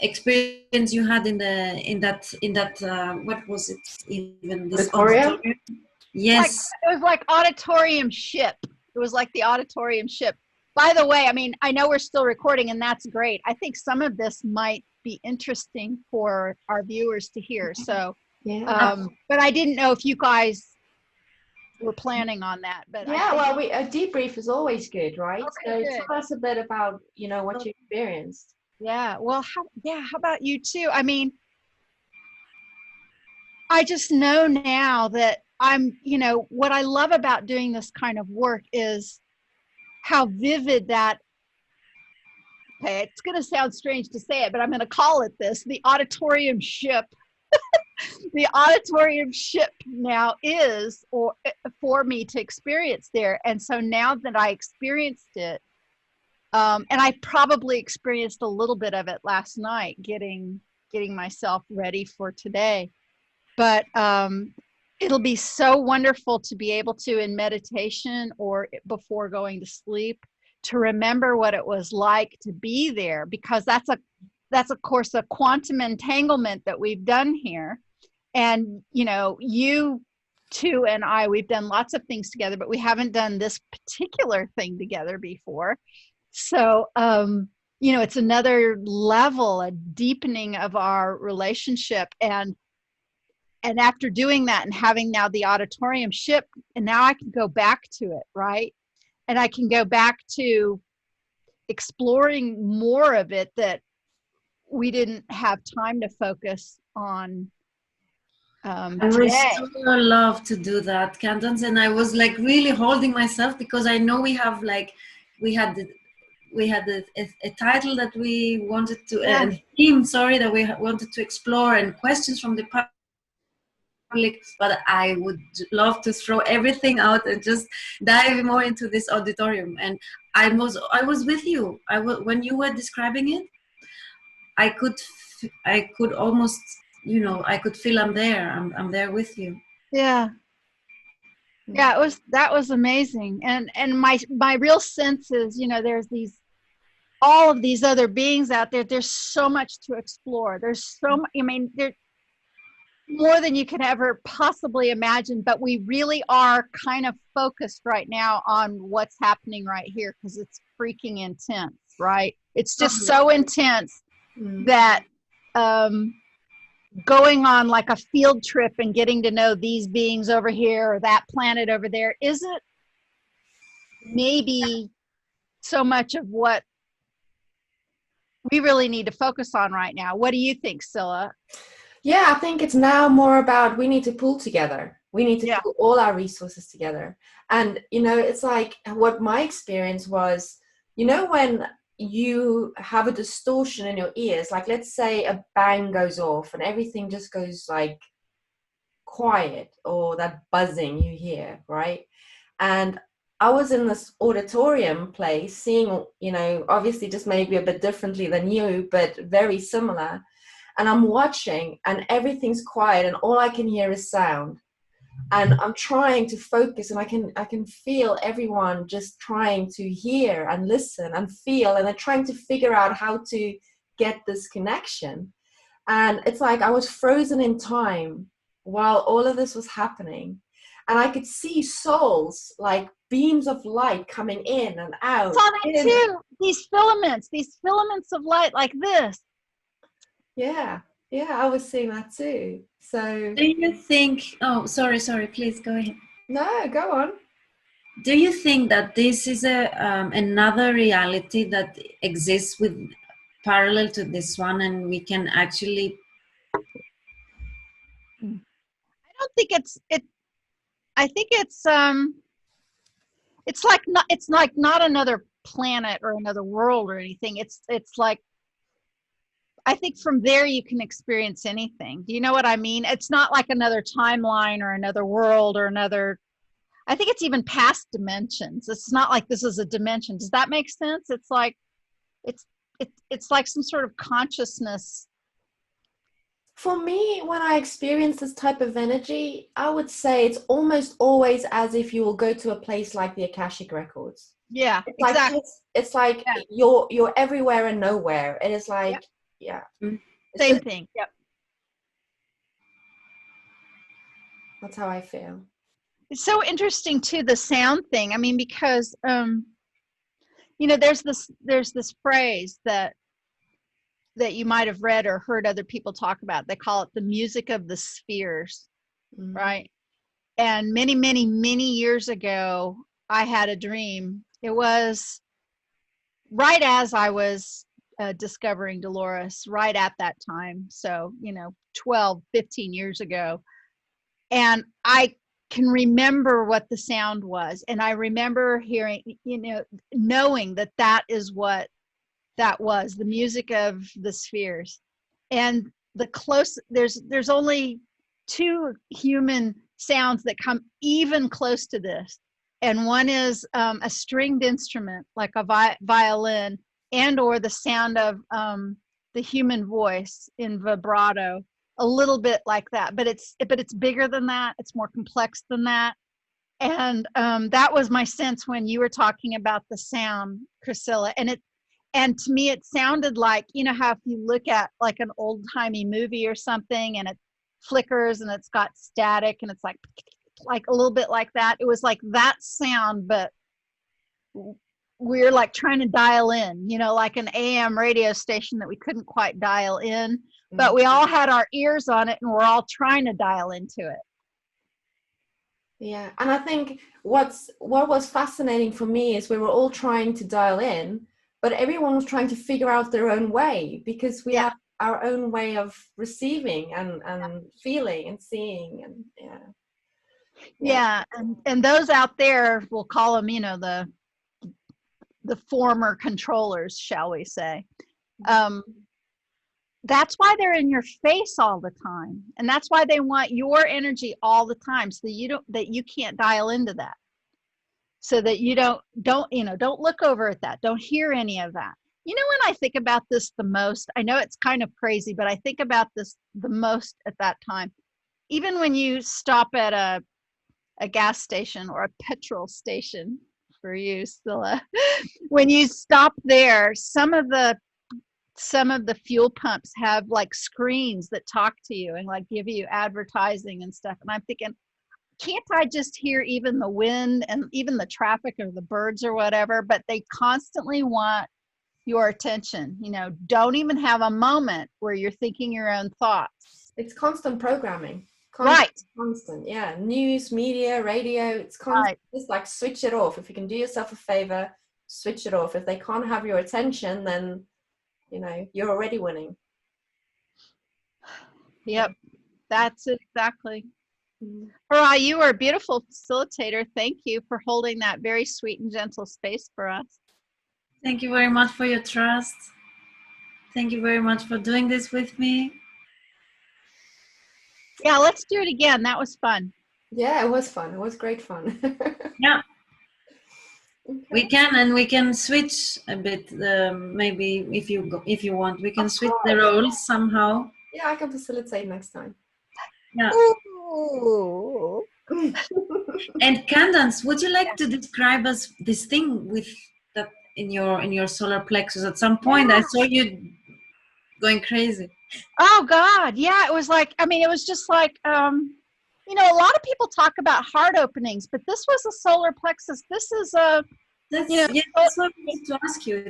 experience you had in that what was it, even this Auditorium? Yes. It was like auditorium ship. It was like the auditorium ship. By the way, I mean, I know we're still recording and that's great. I think some of this might be interesting for our viewers to hear. So, Yeah. but I didn't know if you guys were planning on that. But Yeah, well, a debrief is always good, right? Okay, So good. tell us a bit about, what you experienced. Yeah, well, how about you too? I mean, I just know now that what I love about doing this kind of work is how vivid that, okay, it's going to sound strange to say it, but I'm going to call it this, the auditorium ship. The auditorium ship now is for me to experience there. And so now that I experienced it, and I probably experienced a little bit of it last night, getting myself ready for today. But it'll be so wonderful to be able to, in meditation or before going to sleep, to remember what it was like to be there, because that's of course a quantum entanglement that we've done here. And you know, you two and I, we've done lots of things together, but we haven't done this particular thing together before. So you know, it's another level, a deepening of our relationship. And after doing that and having now the auditorium ship, and now I can go back to it, right? And I can go back to exploring more of it that we didn't have time to focus on I would today. so love to do that, Candace, and I was like really holding myself because I know we have like we had a title that we wanted to a theme, sorry, that we wanted to explore, and questions from the public, but I would love to throw everything out and just dive more into this auditorium. And I was with you. When you were describing it, I could almost, you know, I could feel I'm there. I'm there with you. Yeah. Yeah, that was amazing. And my real sense is, you know, there's all of these other beings out there. There's so much to explore. There's so much, I mean, there's more than you can ever possibly imagine, but we really are kind of focused right now on what's happening right here, because it's freaking intense, right? It's just so intense that going on like a field trip and getting to know these beings over here or that planet over there isn't maybe so much of what we really need to focus on right now. What do you think, Cilla? Yeah, I think it's now more about we need to pull together. We need to pull all our resources together. And, you know, it's like what my experience was, you know, when you have a distortion in your ears, like let's say a bang goes off and everything just goes like quiet, or that buzzing you hear, right? And I was in this auditorium place seeing, you know, obviously just maybe a bit differently than you, but very similar. And I'm watching and everything's quiet and all I can hear is sound. And I'm trying to focus, and I can feel everyone just trying to hear and listen and feel, and they're trying to figure out how to get this connection. And it's like I was frozen in time while all of this was happening. And I could see souls, like beams of light coming in and out. I saw that too. These filaments of light like this. Yeah, I was seeing that too. So do you think, oh, sorry, please go ahead. No, go on. Do you think that this is another reality that exists with parallel to this one, and we can actually? I don't think I think it's like not another planet or another world or anything. It's like, I think from there you can experience anything. Do you know what I mean? It's not like another timeline or another world or another, I think it's even past dimensions. It's not like this is a dimension. Does that make sense? It's like, it's like some sort of consciousness. For me, when I experience this type of energy, I would say it's almost always as if you will go to a place like the Akashic Records. Yeah, it's exactly. Like, it's like you're everywhere and nowhere. It is like, same thing. Yep. That's how I feel. It's so interesting too, the sound thing. I mean, because you know, there's this phrase that you might have read or heard other people talk about. They call it the music of the spheres, right? And many, many, many years ago, I had a dream. It was right as I was discovering Dolores, right at that time. So, you know, 12, 15 years ago. And I can remember what the sound was. And I remember hearing, you know, knowing that that is what that was, the music of the spheres. And there's only two human sounds that come even close to this. And one is a stringed instrument, like a violin, and or the sound of the human voice in vibrato, a little bit like that. But it's bigger than that. It's more complex than that. And that was my sense when you were talking about the sound, Chrysilla. And to me, it sounded like, you know, how if you look at like an old timey movie or something and it flickers and it's got static and it's like a little bit like that. It was like that sound, but we're like trying to dial in, you know, like an AM radio station that we couldn't quite dial in, but we all had our ears on it and we're all trying to dial into it. Yeah, and I think what was fascinating for me is we were all trying to dial in, but everyone was trying to figure out their own way, because we have our own way of receiving and feeling and seeing, and and those out there, we'll call them, you know, the former controllers, shall we say. That's why they're in your face all the time, and that's why they want your energy all the time, so that you can't dial into that, so that you don't look over at that, don't hear any of that. You know, when I think about this the most, I know it's kind of crazy, but I think about this the most at that time. Even when you stop at a gas station or a petrol station, for you, Scylla, when you stop there, some of the fuel pumps have like screens that talk to you and like give you advertising and stuff. And I'm thinking, can't I just hear even the wind and even the traffic or the birds or whatever? But they constantly want your attention. You know, don't even have a moment where you're thinking your own thoughts. It's constant programming. Constant, yeah. News, media, radio, it's constant. Right. Just like switch it off. If you can do yourself a favor, switch it off. If they can't have your attention, then, you know, you're already winning. Yep, that's it exactly. Hara, you are a beautiful facilitator. Thank you for holding that very sweet and gentle space for us. Thank you very much for your trust. Thank you very much for doing this with me. Yeah, let's do it again. That was fun. Yeah, it was fun. It was great fun. Yeah. Okay. We can switch a bit. Maybe if you want, we can switch the roles somehow. Yeah, I can facilitate next time. Yeah. And Candace, would you like to describe us this thing with that in your solar plexus? At some point, I saw you going crazy. Oh God, yeah. It was like, I mean, it was just like, you know, a lot of people talk about heart openings, but this was a solar plexus. This is a. That's what I wanted to ask you.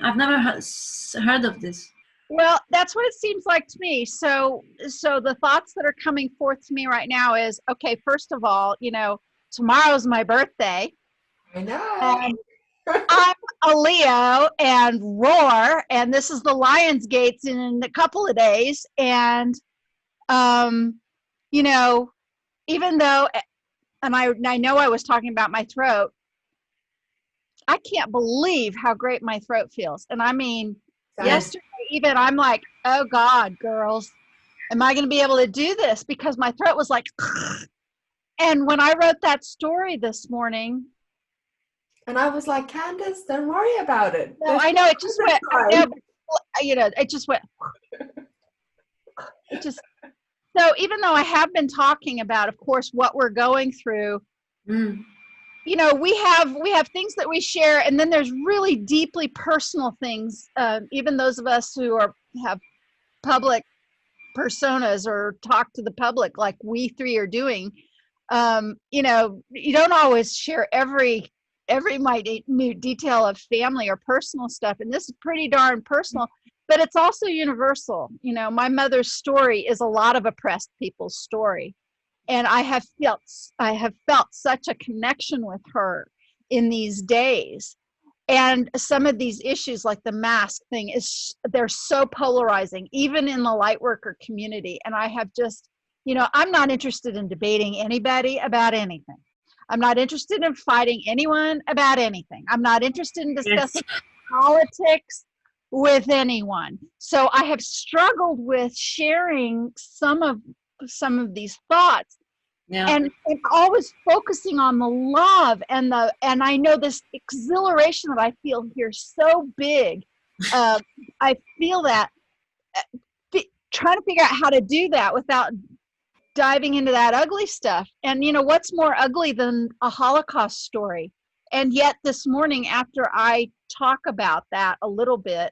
I've never heard of this. Well, that's what it seems like to me. So the thoughts that are coming forth to me right now is, okay, first of all, you know, tomorrow's my birthday. I know. And I'm a Leo and roar, and this is the Lion's Gates in a couple of days. And, you know, even though, and I know I was talking about my throat, I can't believe how great my throat feels. And I mean, yesterday even I'm like, oh God, girls, am I going to be able to do this? Because my throat was like, and when I wrote that story this morning. And I was like, Candace, don't worry about it. No, I know, it just went, you know, it just went, it just, so even though I have been talking about, of course, what we're going through, you know, we have things that we share, and then there's really deeply personal things. Even those of us who have public personas or talk to the public, like we three are doing. You know, you don't always share every minute detail of family or personal stuff, and this is pretty darn personal. But it's also universal. You know, my mother's story is a lot of oppressed people's story. And I have felt such a connection with her in these days. And some of these issues, like the mask thing, they're so polarizing, even in the light worker community. And I have just, you know, I'm not interested in debating anybody about anything. I'm not interested in fighting anyone about anything. I'm not interested in discussing politics with anyone. So I have struggled with sharing some of these thoughts. Yeah. And always focusing on the love and I know this exhilaration that I feel here so big. I feel that trying to figure out how to do that without diving into that ugly stuff. And you know, what's more ugly than a Holocaust story? And yet this morning, after I talk about that a little bit,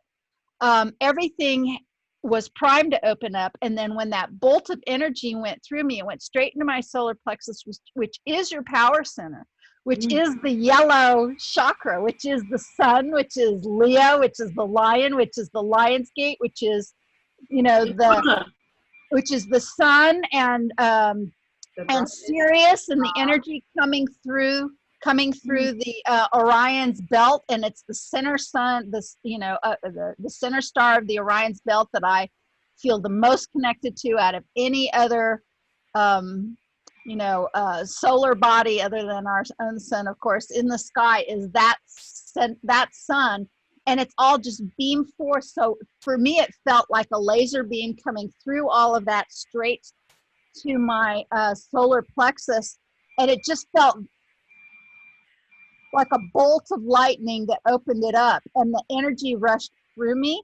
everything was primed to open up. And then when that bolt of energy went through me, it went straight into my solar plexus, which is your power center, which is the yellow chakra, which is the sun, which is Leo, which is the lion, which is the lion's gate, which is, you know, which is the sun and Sirius, and the energy coming through the Orion's belt, and it's the center sun, the center star of the Orion's belt that I feel the most connected to out of any other solar body other than our own sun, of course, in the sky, is that sun, and it's all just beam force. So for me, it felt like a laser beam coming through all of that straight to my solar plexus, and it just felt like a bolt of lightning that opened it up, and the energy rushed through me.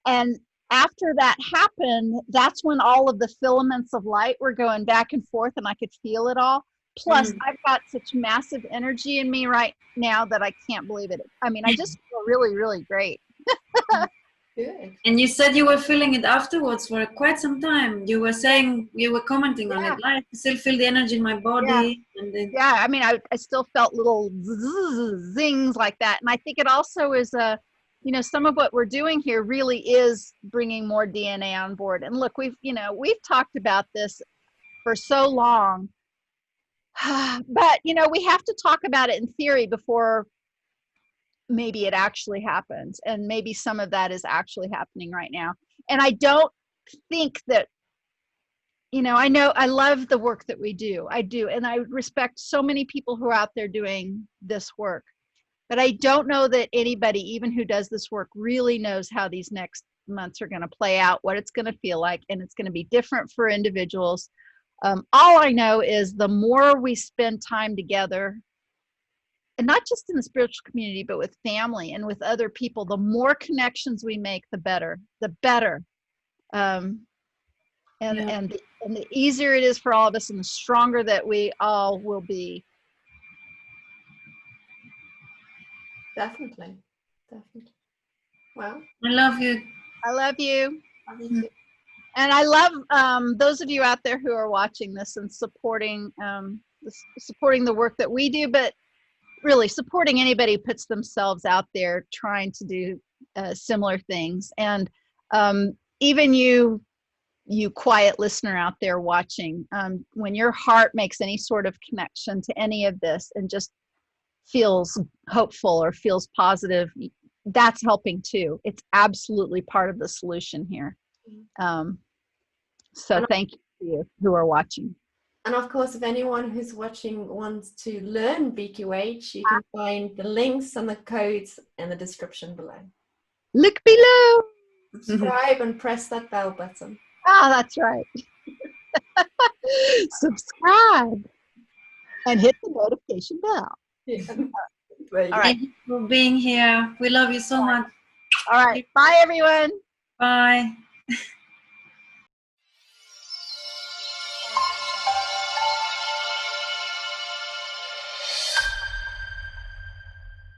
And after that happened, that's when all of the filaments of light were going back and forth, and I could feel it all. Plus, I've got such massive energy in me right now that I can't believe it. I mean, I just feel really, really great. Good. And you said you were feeling it afterwards for quite some time. You were saying, you were commenting on it. I still feel the energy in my body. And then I mean, I still felt little zings like that. And I think it also is some of what we're doing here really is bringing more DNA on board. And look, we've talked about this for so long, but we have to talk about it in theory before maybe it actually happens. And maybe some of that is actually happening right now. And I don't think that, I love the work that we do. I do. And I respect so many people who are out there doing this work. But I don't know that anybody, even who does this work, really knows how these next months are going to play out, what it's going to feel like, and it's going to be different for individuals. All I know is the more we spend time together, and not just in the spiritual community, but with family and with other people, the more connections we make, the better. And the easier it is for all of us, and the stronger that we all will be. Definitely. Well, I love you. I love you. love you too. And I love those of you out there who are watching this and supporting the work that we do, but really supporting anybody who puts themselves out there trying to do similar things. And even you quiet listener out there watching, when your heart makes any sort of connection to any of this and just feels hopeful or feels positive, that's helping too. It's absolutely part of the solution here. So thank you to you who are watching. And of course, if anyone who's watching wants to learn BQH, you can find the links and the codes in the description below. Look below. Subscribe and press that bell button. That's right. Subscribe and hit the notification bell. Yeah. All right. Thank you for being here. We love you so much. All right. Bye, everyone. Bye.